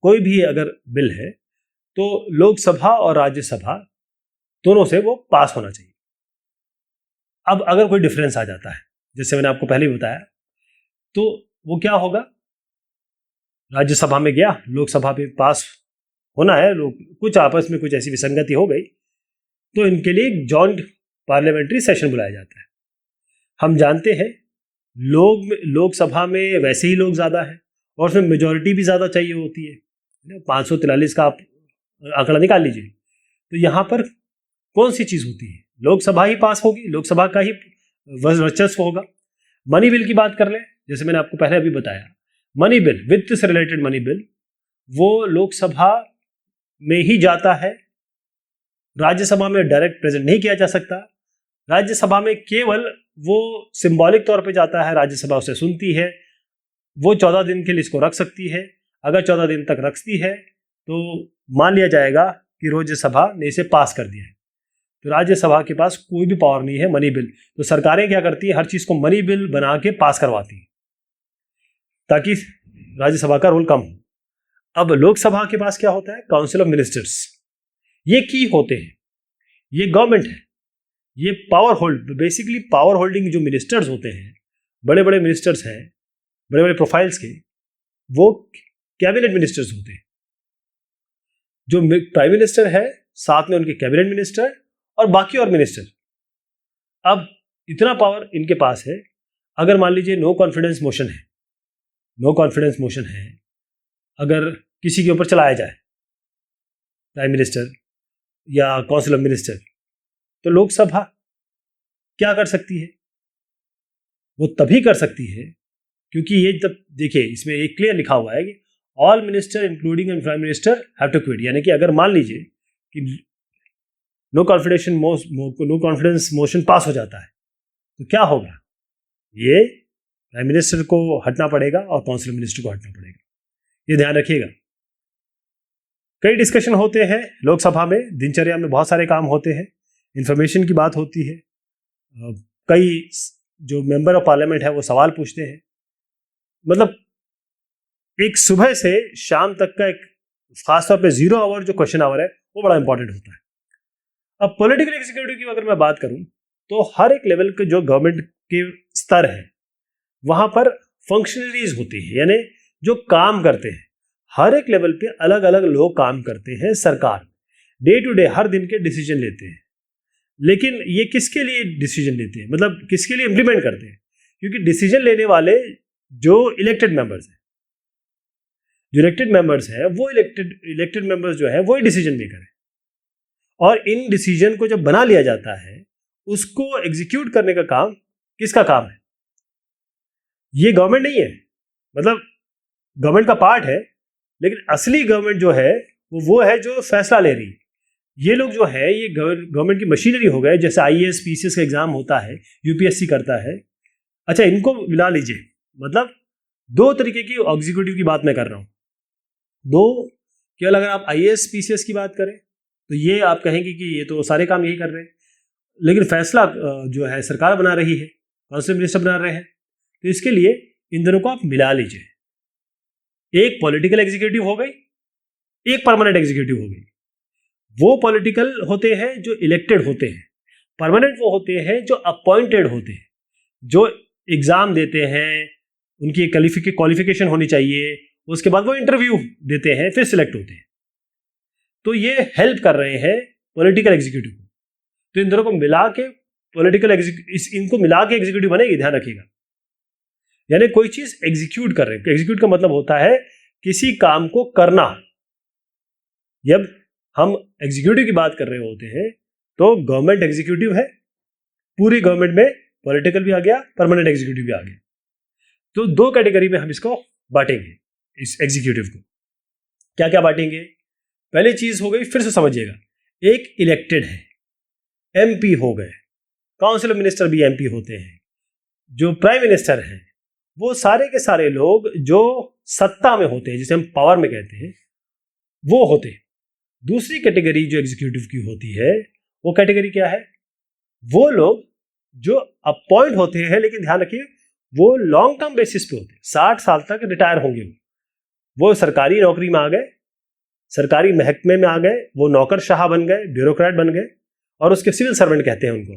कोई भी अगर बिल है तो लोकसभा और राज्यसभा दोनों से वो पास होना चाहिए। अब अगर कोई डिफरेंस आ जाता है, जैसे मैंने आपको पहले ही बताया, तो वो क्या होगा, राज्यसभा में गया, लोकसभा पे पास होना है, कुछ आपस में कुछ ऐसी विसंगति हो गई तो इनके लिए एक जॉइंट पार्लियामेंट्री सेशन बुलाया जाता है। हम जानते हैं लोकसभा में वैसे ही लोग ज़्यादा है और उसमें मेजॉरिटी भी ज़्यादा चाहिए होती है। 543 का आप आंकड़ा निकाल लीजिए। तो यहाँ पर कौन सी चीज़ होती है, लोकसभा ही पास होगी, लोकसभा का ही वर्चस्व होगा। मनी बिल की बात कर लें, जैसे मैंने आपको पहले अभी बताया, मनी बिल, वित्त से रिलेटेड मनी बिल, वो लोकसभा में ही जाता है, राज्यसभा में डायरेक्ट प्रेजेंट नहीं किया जा सकता। राज्यसभा में केवल वो सिंबॉलिक तौर पे जाता है, राज्यसभा उसे सुनती है, वो 14 दिन के लिए इसको रख सकती है। अगर 14 दिन तक रखती है तो मान लिया जाएगा कि राज्यसभा ने इसे पास कर दिया है। तो राज्यसभा के पास कोई भी पावर नहीं है मनी बिल। तो सरकारें क्या करती है, हर चीज को मनी बिल बना के पास करवाती है ताकि राज्यसभा का रोल कम हो। अब लोकसभा के पास क्या होता है, काउंसिल ऑफ मिनिस्टर्स, ये की होते हैं, ये गवर्नमेंट है, ये बेसिकली पावर होल्डिंग जो मिनिस्टर्स होते हैं, बड़े बड़े मिनिस्टर्स हैं, बड़े बड़े प्रोफाइल्स के, वो कैबिनेट मिनिस्टर्स होते हैं। जो प्राइम मिनिस्टर है, साथ में उनके कैबिनेट मिनिस्टर और बाकी और मिनिस्टर। अब इतना पावर इनके पास है, अगर मान लीजिए नो कॉन्फिडेंस मोशन है, अगर किसी के ऊपर चलाया जाए, प्राइम मिनिस्टर या काउंसिल ऑफ मिनिस्टर, तो लोकसभा क्या कर सकती है, वो तभी कर सकती है क्योंकि ये जब देखिए इसमें एक क्लियर लिखा हुआ है कि all minister including and prime minister have to quit. यानी कि अगर मान लीजिए कि नो कॉन्फिडेंस मोशन पास हो जाता है तो क्या होगा, ये प्राइम मिनिस्टर को हटना पड़ेगा और काउंसिल मिनिस्टर को हटना पड़ेगा, ये ध्यान रखिएगा। कई डिस्कशन होते हैं लोकसभा में, दिनचर्या में बहुत सारे काम होते हैं, इंफॉर्मेशन की बात होती है, कई जो मेंबर ऑफ पार्लियामेंट है वो सवाल पूछते हैं। मतलब एक सुबह से शाम तक का एक खासतौर पे 0 आवर जो क्वेश्चन आवर है वो बड़ा इंपॉर्टेंट होता है। अब पॉलिटिकल एग्जीक्यूटिव की अगर मैं बात करूं तो हर एक लेवल के जो गवर्नमेंट के स्तर है, वहां पर फंक्शनरीज होते हैं, यानी जो काम करते हैं। हर एक लेवल पे अलग अलग लोग काम करते हैं। सरकार डे टू डे हर दिन के डिसीजन लेते हैं, लेकिन ये किसके लिए डिसीजन लेते हैं, मतलब किसके लिए इंप्लीमेंट करते हैं? क्योंकि डिसीजन लेने वाले जो इलेक्टेड मेंबर्स हैं, वो इलेक्टेड मेंबर्स जो है वो ही डिसीजन मेकर है। और इन डिसीजन को जब बना लिया जाता है, उसको एग्जीक्यूट करने का काम किसका काम है? ये गवर्नमेंट नहीं है, मतलब गवर्नमेंट का पार्ट है, लेकिन असली गवर्नमेंट जो है वो है जो फैसला ले रही है। ये लोग जो है ये गवर्नमेंट की मशीनरी हो गए। जैसे आईएएस पीसीएस का एग्जाम होता है, यूपीएससी करता है। अच्छा, इनको मिला लीजिए, मतलब दो तरीके की एग्जीक्यूटिव की बात मैं कर रहा हूं। दो, केवल अगर आप आईएएस पीसीएस की बात करें तो ये आप कहेंगे कि ये तो सारे काम यही कर रहे हैं, लेकिन फैसला जो है सरकार बना रही है, काउंसिल मिनिस्टर बना रहे हैं। तो इसके लिए इन दोनों को आप मिला लीजिए। एक पॉलिटिकल एग्जीक्यूटिव हो गई, एक परमानेंट एग्जीक्यूटिव हो गई। वो पॉलिटिकल होते हैं जो इलेक्टेड होते हैं, परमानेंट वो होते हैं जो अपॉइंटेड होते हैं, जो एग्जाम देते हैं, उनकी क्वालिफिकेशन होनी चाहिए, उसके बाद वो इंटरव्यू देते हैं, फिर सिलेक्ट होते हैं। तो ये हेल्प कर रहे हैं पॉलिटिकल एग्जीक्यूटिव को। तो इन दोनों को मिला के इनको मिला के एग्जीक्यूटिव बनेगी, ध्यान रखिएगा। यानी कोई चीज एग्जीक्यूट कर रहे हैं। एग्जीक्यूट का मतलब होता है किसी काम को करना। जब हम एग्जीक्यूटिव की बात कर रहे होते हैं तो गवर्नमेंट एग्जीक्यूटिव है, पूरी गवर्नमेंट में पॉलिटिकल भी आ गया, परमानेंट एग्जीक्यूटिव भी आ गया। तो दो कैटेगरी में हम इसको बांटेंगे, इस एग्जीक्यूटिव को। क्या क्या बांटेंगे? पहली चीज हो गई, फिर से समझिएगा, एक इलेक्टेड है, एमपी हो गए, काउंसिल मिनिस्टर भी एमपी होते हैं, जो प्राइम मिनिस्टर हैं, वो सारे के सारे लोग जो सत्ता में होते हैं, जिसे हम पावर में कहते हैं, वो होते हैं। दूसरी कैटेगरी जो एग्जीक्यूटिव की होती है, वो कैटेगरी क्या है? वो लोग जो अपॉइंट होते हैं, लेकिन ध्यान रखिए वो लॉन्ग टर्म बेसिस पे होते हैं, 60 साल तक रिटायर होंगे। वो सरकारी नौकरी में आ गए, सरकारी महकमे में आ गए, वो नौकरशाह बन गए, ब्यूरोक्रेट बन गए, और उसके सिविल सर्वेंट कहते हैं उनको।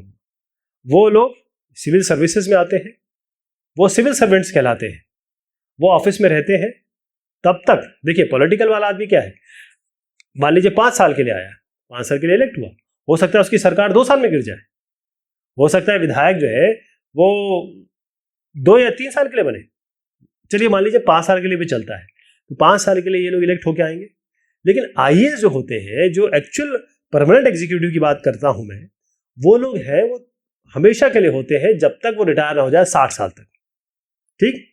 वो लोग सिविल सर्विसेज में आते हैं, वो सिविल सर्वेंट्स कहलाते हैं। वो ऑफिस में रहते हैं तब तक। देखिए, पॉलिटिकल वाला आदमी क्या है, मान लीजिए 5 साल के लिए आया, 5 साल के लिए इलेक्ट हुआ, हो सकता है उसकी सरकार 2 साल में गिर जाए। हो सकता है विधायक जो है वो 2 या 3 साल के लिए बने। चलिए मान लीजिए 5 साल के लिए भी चलता है, तो 5 साल के लिए ये लोग इलेक्ट होके आएंगे। लेकिन आईएएस जो होते हैं, जो एक्चुअल परमानेंट एग्जीक्यूटिव की बात करता हूं मैं, वो लोग हैं वो हमेशा के लिए होते हैं, जब तक वो रिटायर ना हो जाए, 60 साल तक। ठीक,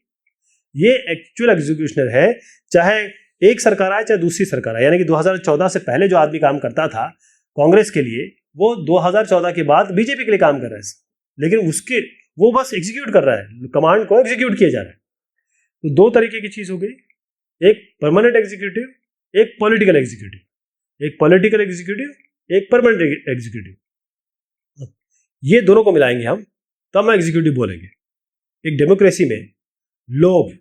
ये एक्चुअल एग्जीक्यूशनर है। चाहे एक सरकार आए चाहे दूसरी सरकार आए, यानी कि 2014 से पहले जो आदमी काम करता था कांग्रेस के लिए, वो 2014 के बाद बीजेपी के लिए काम कर रहा है, लेकिन वो बस एग्जीक्यूट कर रहा है, कमांड को एग्जीक्यूट किया जा रहा है। तो दो तरीके की चीज हो गई, एक परमानेंट एग्जीक्यूटिव, एक पॉलिटिकल एग्जीक्यूटिव। एक पॉलिटिकल एग्जीक्यूटिव, एक परमानेंट एग्जीक्यूटिव। ये दोनों को मिलाएंगे हम, तब हम एग्जीक्यूटिव बोलेंगे। एक डेमोक्रेसी में लोग,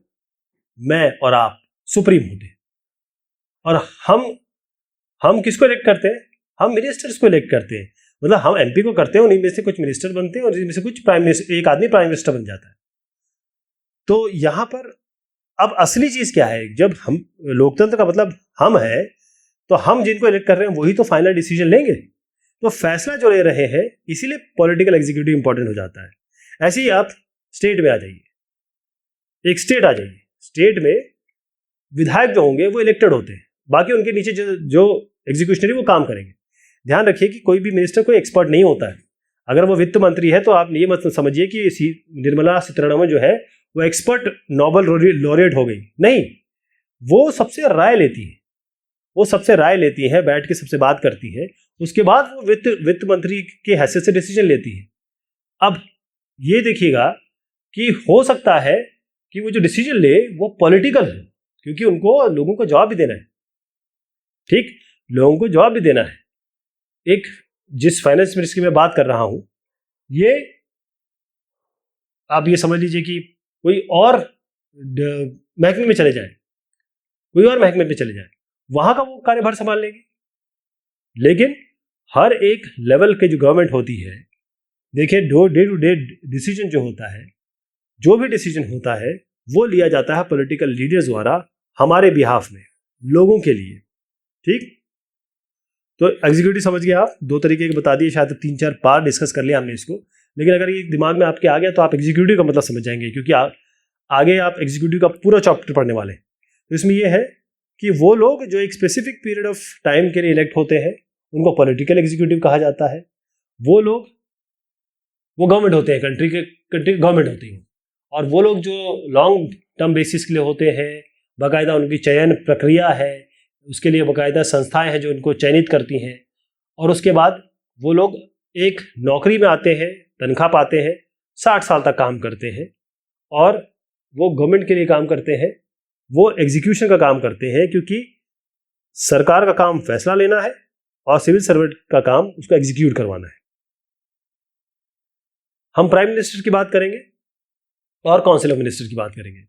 मैं और आप सुप्रीम होते हैं, और हम किसको इलेक्ट करते हैं? हम मिनिस्टर्स को इलेक्ट करते हैं। मतलब हम एमपी को करते हैं, उन्हीं में से कुछ मिनिस्टर बनते हैं, और इनमें से कुछ प्राइम मिनिस्टर, एक आदमी प्राइम मिनिस्टर बन जाता है। तो यहां पर अब असली चीज क्या है? जब हम, लोकतंत्र का मतलब हम है, तो हम जिनको इलेक्ट कर रहे हैं वही तो फाइनल डिसीजन लेंगे। तो फैसला जो ले रहे हैं, इसीलिए पॉलिटिकल एग्जीक्यूटिव इंपॉर्टेंट हो जाता है। ऐसे ही आप स्टेट में आ जाइए, एक स्टेट आ जाइए, स्टेट में विधायक जो होंगे वो इलेक्टेड होते हैं, बाकी उनके नीचे जो एग्जीक्यूशनरी वो काम करेंगे। ध्यान रखिए कि कोई भी मिनिस्टर कोई एक्सपर्ट नहीं होता है। अगर वो वित्त मंत्री है तो आप ये मत समझिए कि निर्मला सीतारमण जो है वो एक्सपर्ट नोबेल लॉरेट हो गई, नहीं। वो सबसे राय लेती है, वो सबसे राय लेती है, बैठ के सबसे बात करती है, उसके बाद वो वित्त मंत्री के हैसियत से डिसीजन लेती है। अब ये देखिएगा कि हो सकता है कि वो जो डिसीजन ले वो पॉलिटिकल है, क्योंकि उनको लोगों को जवाब भी देना है। ठीक, लोगों को जवाब भी देना है। एक जिस फाइनेंस मिनिस्टर की मैं बात कर रहा हूं, ये आप ये समझ लीजिए कि कोई और महकमे में चले जाए, कोई और महकमे में चले जाए, वहां का वो कार्यभार संभाल लेंगे। लेकिन हर एक लेवल के जो गवर्नमेंट होती है, देखिए डे टू डे डिसीजन जो होता है जो भी डिसीजन होता है वो लिया जाता है पॉलिटिकल लीडर्स द्वारा हमारे बिहाफ में, लोगों के लिए। ठीक, तो एग्जीक्यूटिव समझ गए आप, दो तरीके के बता दिए, शायद 3-4 बार डिस्कस कर लिया हमने इसको, लेकिन अगर ये दिमाग में आपके आ गया तो आप एग्जीक्यूटिव का मतलब समझ जाएंगे, क्योंकि आगे आप एग्जीक्यूटिव का पूरा चैप्टर पढ़ने वाले हैं। तो इसमें यह है कि वो लोग जो एक स्पेसिफिक पीरियड ऑफ टाइम के लिए इलेक्ट होते हैं उनको पॉलिटिकल एग्जीक्यूटिव कहा जाता है। वो लोग वो गवर्नमेंट होते हैं, कंट्री गवर्नमेंट होती है, और वो लोग जो लॉन्ग टर्म बेसिस के लिए होते हैं, बाकायदा उनकी चयन प्रक्रिया है, उसके लिए बाकायदा संस्थाएं हैं जो उनको चयनित करती हैं, और उसके बाद वो लोग एक नौकरी में आते हैं, तनख्वाह पाते हैं, 60 साल तक काम करते हैं, और वो गवर्नमेंट के लिए काम करते हैं, वो एग्जीक्यूशन का काम करते हैं, क्योंकि सरकार का काम फैसला लेना है और सिविल सर्वेंट का काम उसको एग्जीक्यूट करवाना है। हम प्राइम मिनिस्टर की बात करेंगे और काउंसिल ऑफ मिनिस्टर की बात करेंगे।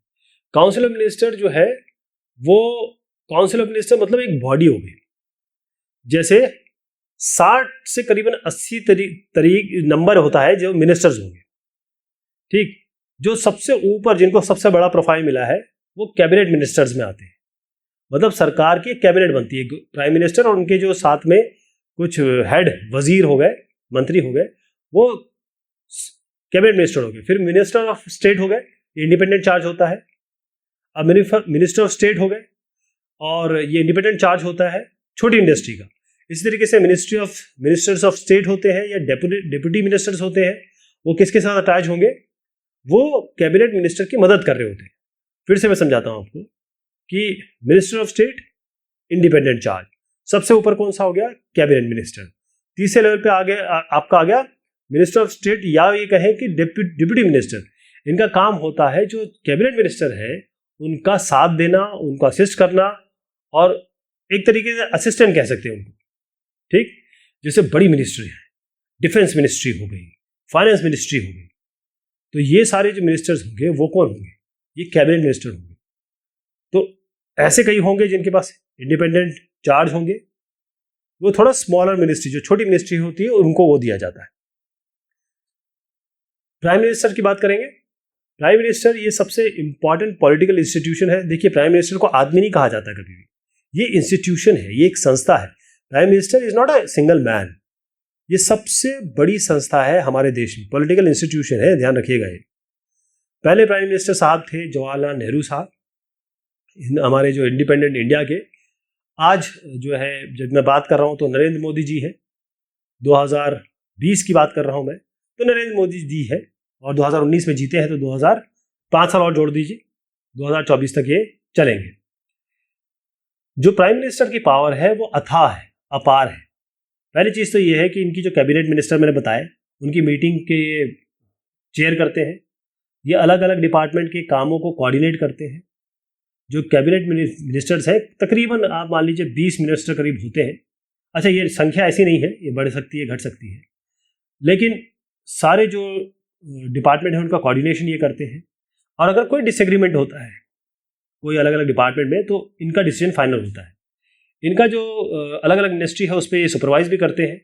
काउंसिल ऑफ मिनिस्टर जो है वो, काउंसिल ऑफ मिनिस्टर मतलब एक बॉडी हो गई, जैसे 60 से करीबन 80 नंबर होता है जो मिनिस्टर्स होंगे। ठीक, जो सबसे ऊपर जिनको सबसे बड़ा प्रोफाइल मिला है वो कैबिनेट मिनिस्टर्स में आते हैं, मतलब सरकार की कैबिनेट बनती है, प्राइम मिनिस्टर और उनके जो साथ में कुछ हेड वजीर हो गए, मंत्री हो गए, वो कैबिनेट मिनिस्टर हो गए। फिर मिनिस्टर ऑफ स्टेट हो गए, इंडिपेंडेंट चार्ज होता है। अब मिनिस्टर ऑफ स्टेट हो गए और ये इंडिपेंडेंट चार्ज होता है छोटी इंडस्ट्री का। इसी तरीके से मिनिस्टर्स ऑफ स्टेट होते हैं या डिप्यूटी मिनिस्टर्स होते हैं, वो किसके साथ अटैच होंगे, वो कैबिनेट मिनिस्टर की मदद कर रहे होते हैं। फिर से मैं समझाता हूं आपको कि minister of state independent charge, सबसे ऊपर कौन सा हो गया, कैबिनेट मिनिस्टर। तीसरे लेवल पे आगे आपका आ गया मिनिस्टर ऑफ स्टेट, या ये कहें कि डिप्यूटी मिनिस्टर। इनका काम होता है जो कैबिनेट मिनिस्टर है उनका साथ देना, उनको असिस्ट करना, और एक तरीके से असिस्टेंट कह सकते हैं उनको। ठीक, जैसे बड़ी मिनिस्ट्री है, डिफेंस मिनिस्ट्री हो गई, फाइनेंस मिनिस्ट्री हो गई, तो ये सारे जो मिनिस्टर्स होंगे वो कौन होंगे, ये कैबिनेट मिनिस्टर होंगे। तो ऐसे कई होंगे जिनके पास इंडिपेंडेंट चार्ज होंगे, वो थोड़ा स्मॉलर मिनिस्ट्री, जो छोटी मिनिस्ट्री होती है उनको वो दिया जाता है। प्राइम मिनिस्टर की बात करेंगे। प्राइम मिनिस्टर ये सबसे इंपॉर्टेंट पॉलिटिकल इंस्टीट्यूशन है। देखिए, प्राइम मिनिस्टर को आदमी नहीं कहा जाता कभी भी, ये इंस्टीट्यूशन है, ये एक संस्था है। Prime minister is not a single man, ये सबसे बड़ी संस्था है हमारे देश में, पॉलिटिकल इंस्टीट्यूशन है, ध्यान रखिएगा। ये पहले प्राइम मिनिस्टर साहब थे जवाहरलाल नेहरू साहब, हमारे जो इंडिपेंडेंट इंडिया के। आज जो है जब मैं बात कर रहा हूं तो नरेंद्र मोदी जी है, 2020 की बात कर रहा हूं मैं, तो नरेंद्र मोदी जी है, और 2019 में जीते हैं तो 5 साल और जोड़ दीजिए, 2024 तक ये चलेंगे। जो प्राइम मिनिस्टर की पावर है वो अथाह है, अपार है। पहली चीज तो ये है कि इनकी जो कैबिनेट मिनिस्टर मैंने बताया, उनकी मीटिंग के चेयर करते हैं, ये अलग अलग डिपार्टमेंट के कामों को कोऑर्डिनेट करते हैं। जो कैबिनेट मिनिस्टर्स हैं, तकरीबन आप मान लीजिए 20 मिनिस्टर करीब होते हैं। अच्छा, ये संख्या ऐसी नहीं है, ये बढ़ सकती है, घट सकती है, लेकिन सारे जो डिपार्टमेंट है उनका कोऑर्डिनेशन ये करते हैं। और अगर कोई डिसएग्रीमेंट होता है कोई अलग अलग डिपार्टमेंट में, तो इनका डिसीजन फाइनल होता है। इनका जो अलग अलग मिनिस्ट्री है उस पर ये सुपरवाइज भी करते हैं,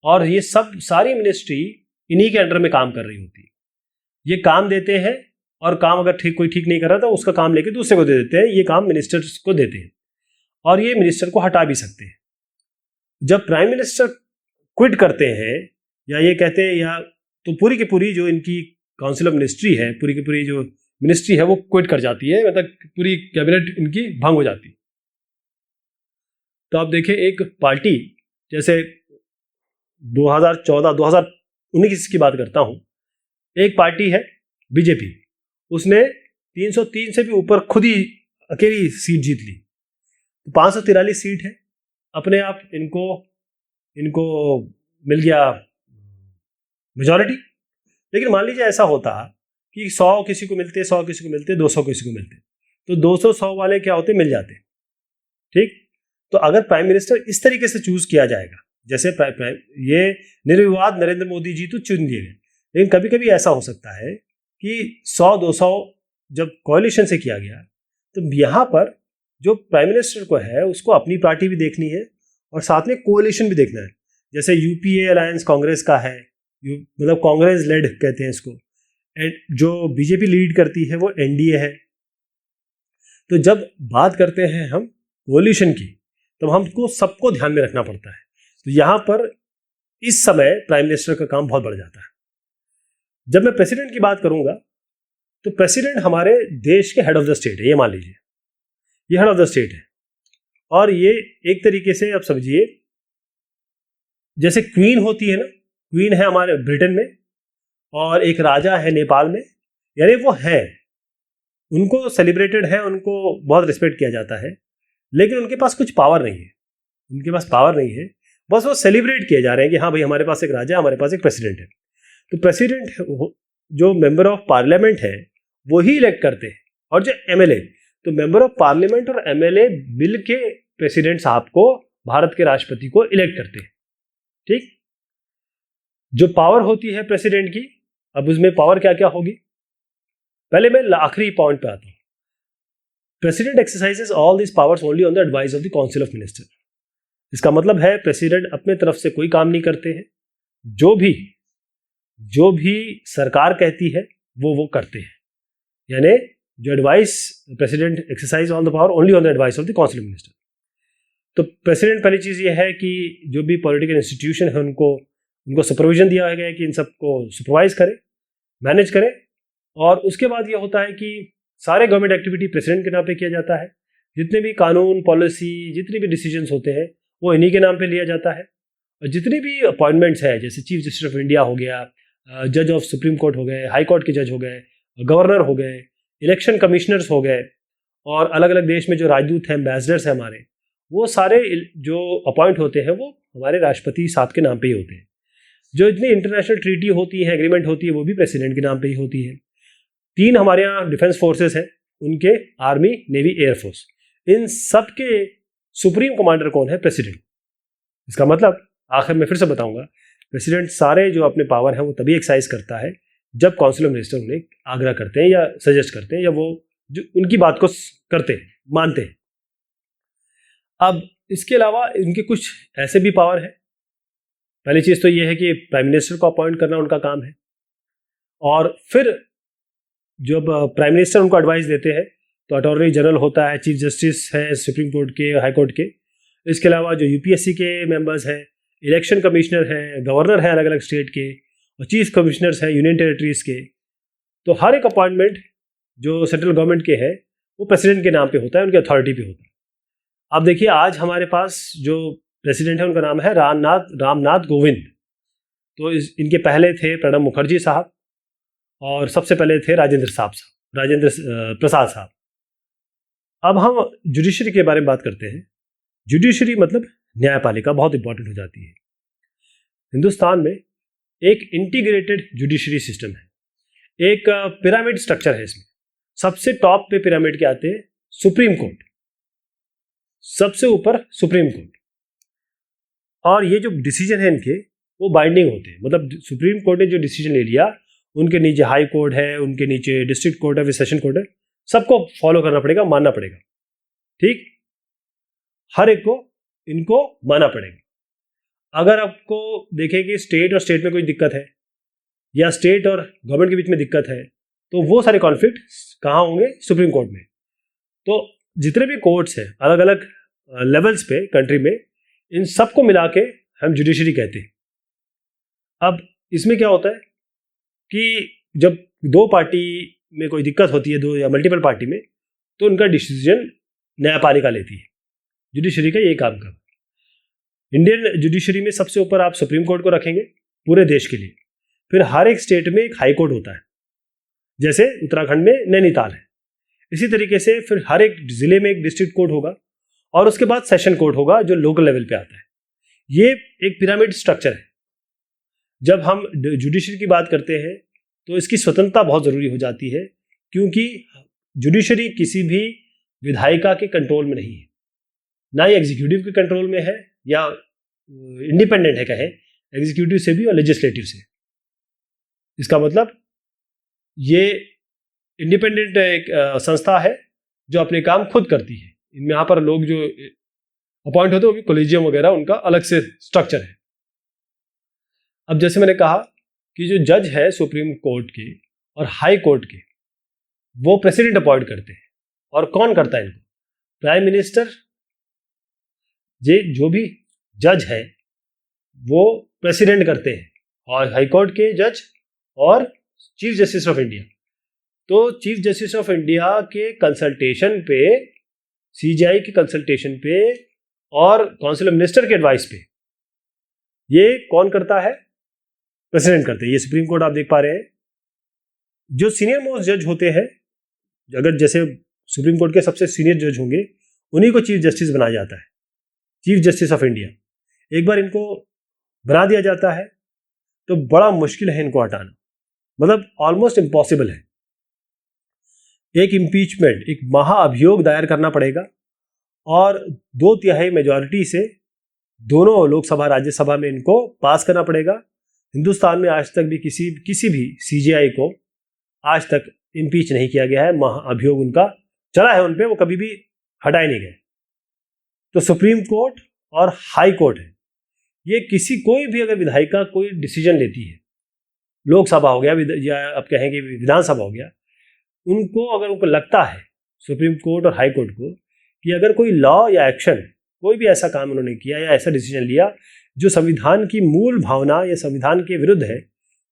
और ये सब सारी मिनिस्ट्री इन्हीं के अंडर में काम कर रही होती है। ये काम देते हैं, और काम अगर कोई ठीक नहीं कर रहा था उसका काम लेके दूसरे को दे देते हैं, ये काम मिनिस्टर्स को देते हैं, और ये मिनिस्टर को हटा भी सकते हैं। जब प्राइम मिनिस्टर क्विट करते हैं, या ये कहते हैं, या तो पूरी की पूरी जो इनकी काउंसिल ऑफ मिनिस्ट्री है, पूरी की पूरी जो मिनिस्ट्री है वो क्विट कर जाती है, मतलब पूरी कैबिनेट इनकी भंग हो जाती है। तो आप देखें, एक पार्टी जैसे 2019 की बात करता हूं, एक पार्टी है बीजेपी, उसने 303 से भी ऊपर खुद ही अकेली सीट जीत ली, तो 543 सीट है, अपने आप इनको मिल गया मेजॉरिटी। लेकिन मान लीजिए ऐसा होता कि 100 किसी को मिलते, 100 किसी को मिलते, 200 किसी को मिलते, तो 200-100 वाले क्या होते, मिल जाते। ठीक, तो अगर प्राइम मिनिस्टर इस तरीके से चूज किया जाएगा, जैसे ये निर्विवाद नरेंद्र मोदी जी तो चुन दिए गए, लेकिन कभी कभी ऐसा हो सकता है कि 100-200 जब कोalition से किया गया, तो यहाँ पर जो प्राइम मिनिस्टर को है उसको अपनी पार्टी भी देखनी है और साथ में कोalition भी देखना है। जैसे यूपीए अलायंस कांग्रेस का है, मतलब कांग्रेस लेड कहते हैं इसको, जो बीजेपी लीड करती है वो एनडीए है। तो जब बात करते हैं हम कोलिशन की, तो हमको सबको ध्यान में रखना पड़ता है। तो यहाँ पर इस समय प्राइम मिनिस्टर का काम बहुत बढ़ जाता है। जब मैं प्रेसिडेंट की बात करूंगा तो प्रेसिडेंट हमारे देश के हेड ऑफ द स्टेट है। ये मान लीजिए ये हेड ऑफ द स्टेट है, और ये एक तरीके से आप समझिए जैसे क्वीन होती है ना, क्वीन है हमारे ब्रिटेन में और एक राजा है नेपाल में, यानी वो है, उनको सेलिब्रेटेड है, उनको बहुत रिस्पेक्ट किया जाता है, लेकिन उनके पास कुछ पावर नहीं है। उनके पास पावर नहीं है, बस वो सेलिब्रेट किए जा रहे हैं कि हाँ भाई हमारे पास एक राजा है, हमारे पास एक प्रेसिडेंट है। तो प्रेसिडेंट जो मेंबर ऑफ पार्लियामेंट है वो ही इलेक्ट करते हैं, और जो एमएलए, तो मेंबर ऑफ पार्लियामेंट और एमएलए मिल के प्रेसिडेंट साहब को, भारत के राष्ट्रपति को इलेक्ट करते हैं। ठीक, जो पावर होती है प्रेसिडेंट की, अब उसमें पावर क्या क्या होगी, पहले मैं आखिरी पॉइंट पे आता हूं। President exercises all this powers only on the advice of the council of minister. इसका मतलब है प्रेसिडेंट अपने तरफ से कोई काम नहीं करते हैं, जो भी सरकार कहती है वो करते हैं। यानी जो advice, president exercise all the power only on the advice of the council of minister. तो प्रेसिडेंट, पहली चीज़ ये है कि जो भी पॉलिटिकल इंस्टीट्यूशन है उनको सुपरविजन दिया गया है कि इन सबको सुपरवाइज करें, मैनेज करें। और उसके बाद ये होता है कि सारे गवर्नमेंट एक्टिविटी प्रेसिडेंट के नाम पे किया जाता है। जितने भी कानून, पॉलिसी, जितने भी डिसीजंस होते हैं वो इन्हीं के नाम पे लिया जाता है। और जितनी भी अपॉइंटमेंट्स है, जैसे चीफ जस्टिस ऑफ इंडिया हो गया, जज ऑफ सुप्रीम कोर्ट हो गए, हाई कोर्ट के जज हो गए, गवर्नर हो गए, इलेक्शन कमिश्नर्स हो गए, और अलग अलग देश में जो राजदूत हैं, एम्बेसडर्स हैं हमारे, वो सारे जो अपॉइंट होते हैं वो हमारे राष्ट्रपति साहब के नाम पे ही होते हैं। जो इतनी इंटरनेशनल ट्रीटी होती है, एग्रीमेंट होती है, वो भी प्रेसिडेंट के नाम पे ही होती है। 3 हमारे यहाँ डिफेंस फोर्सेस हैं, उनके आर्मी, नेवी, एयरफोर्स, इन सब के सुप्रीम कमांडर कौन है? प्रेसिडेंट। इसका मतलब आखिर में फिर से बताऊंगा, प्रेसिडेंट सारे जो अपने पावर हैं वो तभी एक्सरसाइज करता है जब काउंसिल ऑफ मिनिस्टर उन्हें आग्रह करते हैं या सजेस्ट करते हैं, या वो जो उनकी बात को करते हैं, मानते हैं। अब इसके अलावा इनके कुछ ऐसे भी पावर है। पहली चीज़ तो ये है कि प्राइम मिनिस्टर को अपॉइंट करना उनका काम है, और फिर जब प्राइम मिनिस्टर उनको एडवाइस देते हैं तो अटॉर्नी जनरल होता है, चीफ जस्टिस है सुप्रीम कोर्ट के, हाई कोर्ट के। इसके अलावा जो यूपीएससी के मेंबर्स हैं, इलेक्शन कमिश्नर हैं, गवर्नर हैं अलग अलग स्टेट के, और चीफ कमिश्नर्स हैं यूनियन टेरिटरीज के। तो हर एक अपॉइंटमेंट जो सेंट्रल गवर्नमेंट के है वो प्रेसिडेंट के नाम पे होता है, उनकी अथॉरिटी पे होता है। अब देखिए आज हमारे पास जो प्रेसिडेंट है उनका नाम है रामनाथ कोविंद। तो इनके पहले थे प्रणब मुखर्जी साहब, और सबसे पहले थे राजेंद्र प्रसाद साहब। अब हम जुडिशरी के बारे में बात करते हैं। जुडिशरी मतलब न्यायपालिका बहुत इंपॉर्टेंट हो जाती है। हिंदुस्तान में एक इंटीग्रेटेड जुडिशरी सिस्टम है, एक पिरामिड स्ट्रक्चर है। इसमें सबसे टॉप पे पिरामिड के आते हैं सुप्रीम कोर्ट, सबसे ऊपर सुप्रीम कोर्ट, और ये जो डिसीजन है इनके वो बाइंडिंग होते हैं। मतलब सुप्रीम कोर्ट ने जो डिसीजन ले लिया, उनके नीचे हाई कोर्ट है, उनके नीचे डिस्ट्रिक्ट कोर्ट है, फिर सेशन कोर्ट है, सबको फॉलो करना पड़ेगा, मानना पड़ेगा। ठीक, हर एक को इनको मानना पड़ेगा। अगर आपको देखें कि स्टेट और स्टेट में कोई दिक्कत है, या स्टेट और गवर्नमेंट के बीच में दिक्कत है, तो वो सारे कॉन्फ्लिक्ट कहाँ होंगे? सुप्रीम कोर्ट में। तो जितने भी कोर्ट्स हैं अलग अलग लेवल्स पे कंट्री में, इन सबको मिला के हम जुडिशरी कहते हैं। अब इसमें क्या होता है कि जब 2 पार्टी में कोई दिक्कत होती है, 2 या मल्टीपल पार्टी में, तो उनका डिसीजन न्यायपालिका लेती है। जुडिशरी का ये काम कर, इंडियन जुडिशरी में सबसे ऊपर आप सुप्रीम कोर्ट को रखेंगे पूरे देश के लिए। फिर हर एक स्टेट में एक हाई कोर्ट होता है, जैसे उत्तराखंड में नैनीताल है। इसी तरीके से फिर हर एक जिले में एक डिस्ट्रिक्ट कोर्ट होगा, और उसके बाद सेशन कोर्ट होगा जो लोकल लेवल पे आता है। ये एक पिरामिड स्ट्रक्चर है। जब हम जुडिशरी की बात करते हैं तो इसकी स्वतंत्रता बहुत ज़रूरी हो जाती है, क्योंकि जुडिशरी किसी भी विधायिका के कंट्रोल में नहीं है, ना ही एग्जीक्यूटिव के कंट्रोल में है, या इंडिपेंडेंट है कहें एग्जीक्यूटिव से भी और लेजिस्लेटिव से। इसका मतलब ये इंडिपेंडेंट एक संस्था है जो अपने काम खुद करती है। इनमें यहाँ पर लोग जो अपॉइंट होते हैं वो भी कोलिजियम वगैरह, उनका अलग से स्ट्रक्चर है। अब जैसे मैंने कहा कि जो जज है सुप्रीम कोर्ट के, और हाई कोर्ट के वो प्रेसिडेंट अपॉइंट करते हैं। और कौन करता है इनको? Prime minister. जो भी जज है वो प्रेसिडेंट करते हैं, और हाई कोर्ट के जज और चीफ जस्टिस ऑफ इंडिया। तो चीफ जस्टिस ऑफ इंडिया के कंसल्टेशन पे, सीजीआई के कंसल्टेशन पे और काउंसिल ऑफ मिनिस्टर के एडवाइस पे ये कौन करता है? प्रेसिडेंट करते हैं। ये सुप्रीम कोर्ट आप देख पा रहे हैं। जो सीनियर मोस्ट जज होते हैं, अगर जैसे सुप्रीम कोर्ट के सबसे सीनियर जज होंगे, उन्हीं को चीफ जस्टिस बनाया जाता है, चीफ जस्टिस ऑफ इंडिया। एक बार इनको बना दिया जाता है तो बड़ा मुश्किल है इनको हटाना, मतलब ऑलमोस्ट इम्पॉसिबल है। एक इम्पीचमेंट, एक महाअभियोग दायर करना पड़ेगा और 2/3 मेजॉरिटी से दोनों लोकसभा राज्यसभा में इनको पास करना पड़ेगा। हिंदुस्तान में आज तक भी किसी भी सीजीआई को आज तक इम्पीच नहीं किया गया है। महाअभियोग उनका चला है, उन पे वो कभी भी हटाए नहीं गए। तो सुप्रीम कोर्ट और हाई कोर्ट है, ये कोई भी अगर विधायिका कोई डिसीजन लेती है, लोकसभा हो गया या आप कहेंगे विधानसभा हो गया, उनको लगता है, सुप्रीम कोर्ट और हाई कोर्ट को, कि अगर कोई लॉ या एक्शन, कोई भी ऐसा काम उन्होंने किया या ऐसा डिसीजन लिया जो संविधान की मूल भावना या संविधान के विरुद्ध है,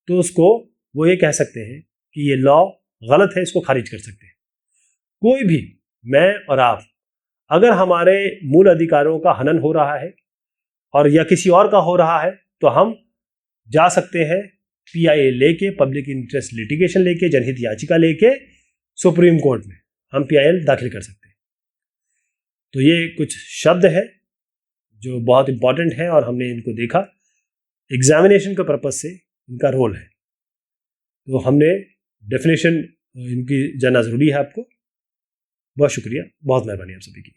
तो उसको वो ये कह सकते हैं कि ये लॉ गलत है, इसको खारिज कर सकते हैं। कोई भी, मैं और आप, अगर हमारे मूल अधिकारों का हनन हो रहा है और या किसी और का हो रहा है, तो हम जा सकते हैं पीआईएल लेके, पब्लिक इंटरेस्ट लिटिगेशन लेके, जनहित याचिका लेके सुप्रीम कोर्ट में हम पीआईएल दाखिल कर सकते हैं। तो ये कुछ शब्द है जो बहुत इंपॉर्टेंट है और हमने इनको देखा, एग्जामिनेशन के पर्पज से इनका रोल है, तो हमने डेफिनेशन इनकी जानना ज़रूरी है आपको। बहुत शुक्रिया, बहुत मेहरबानी आप सभी की।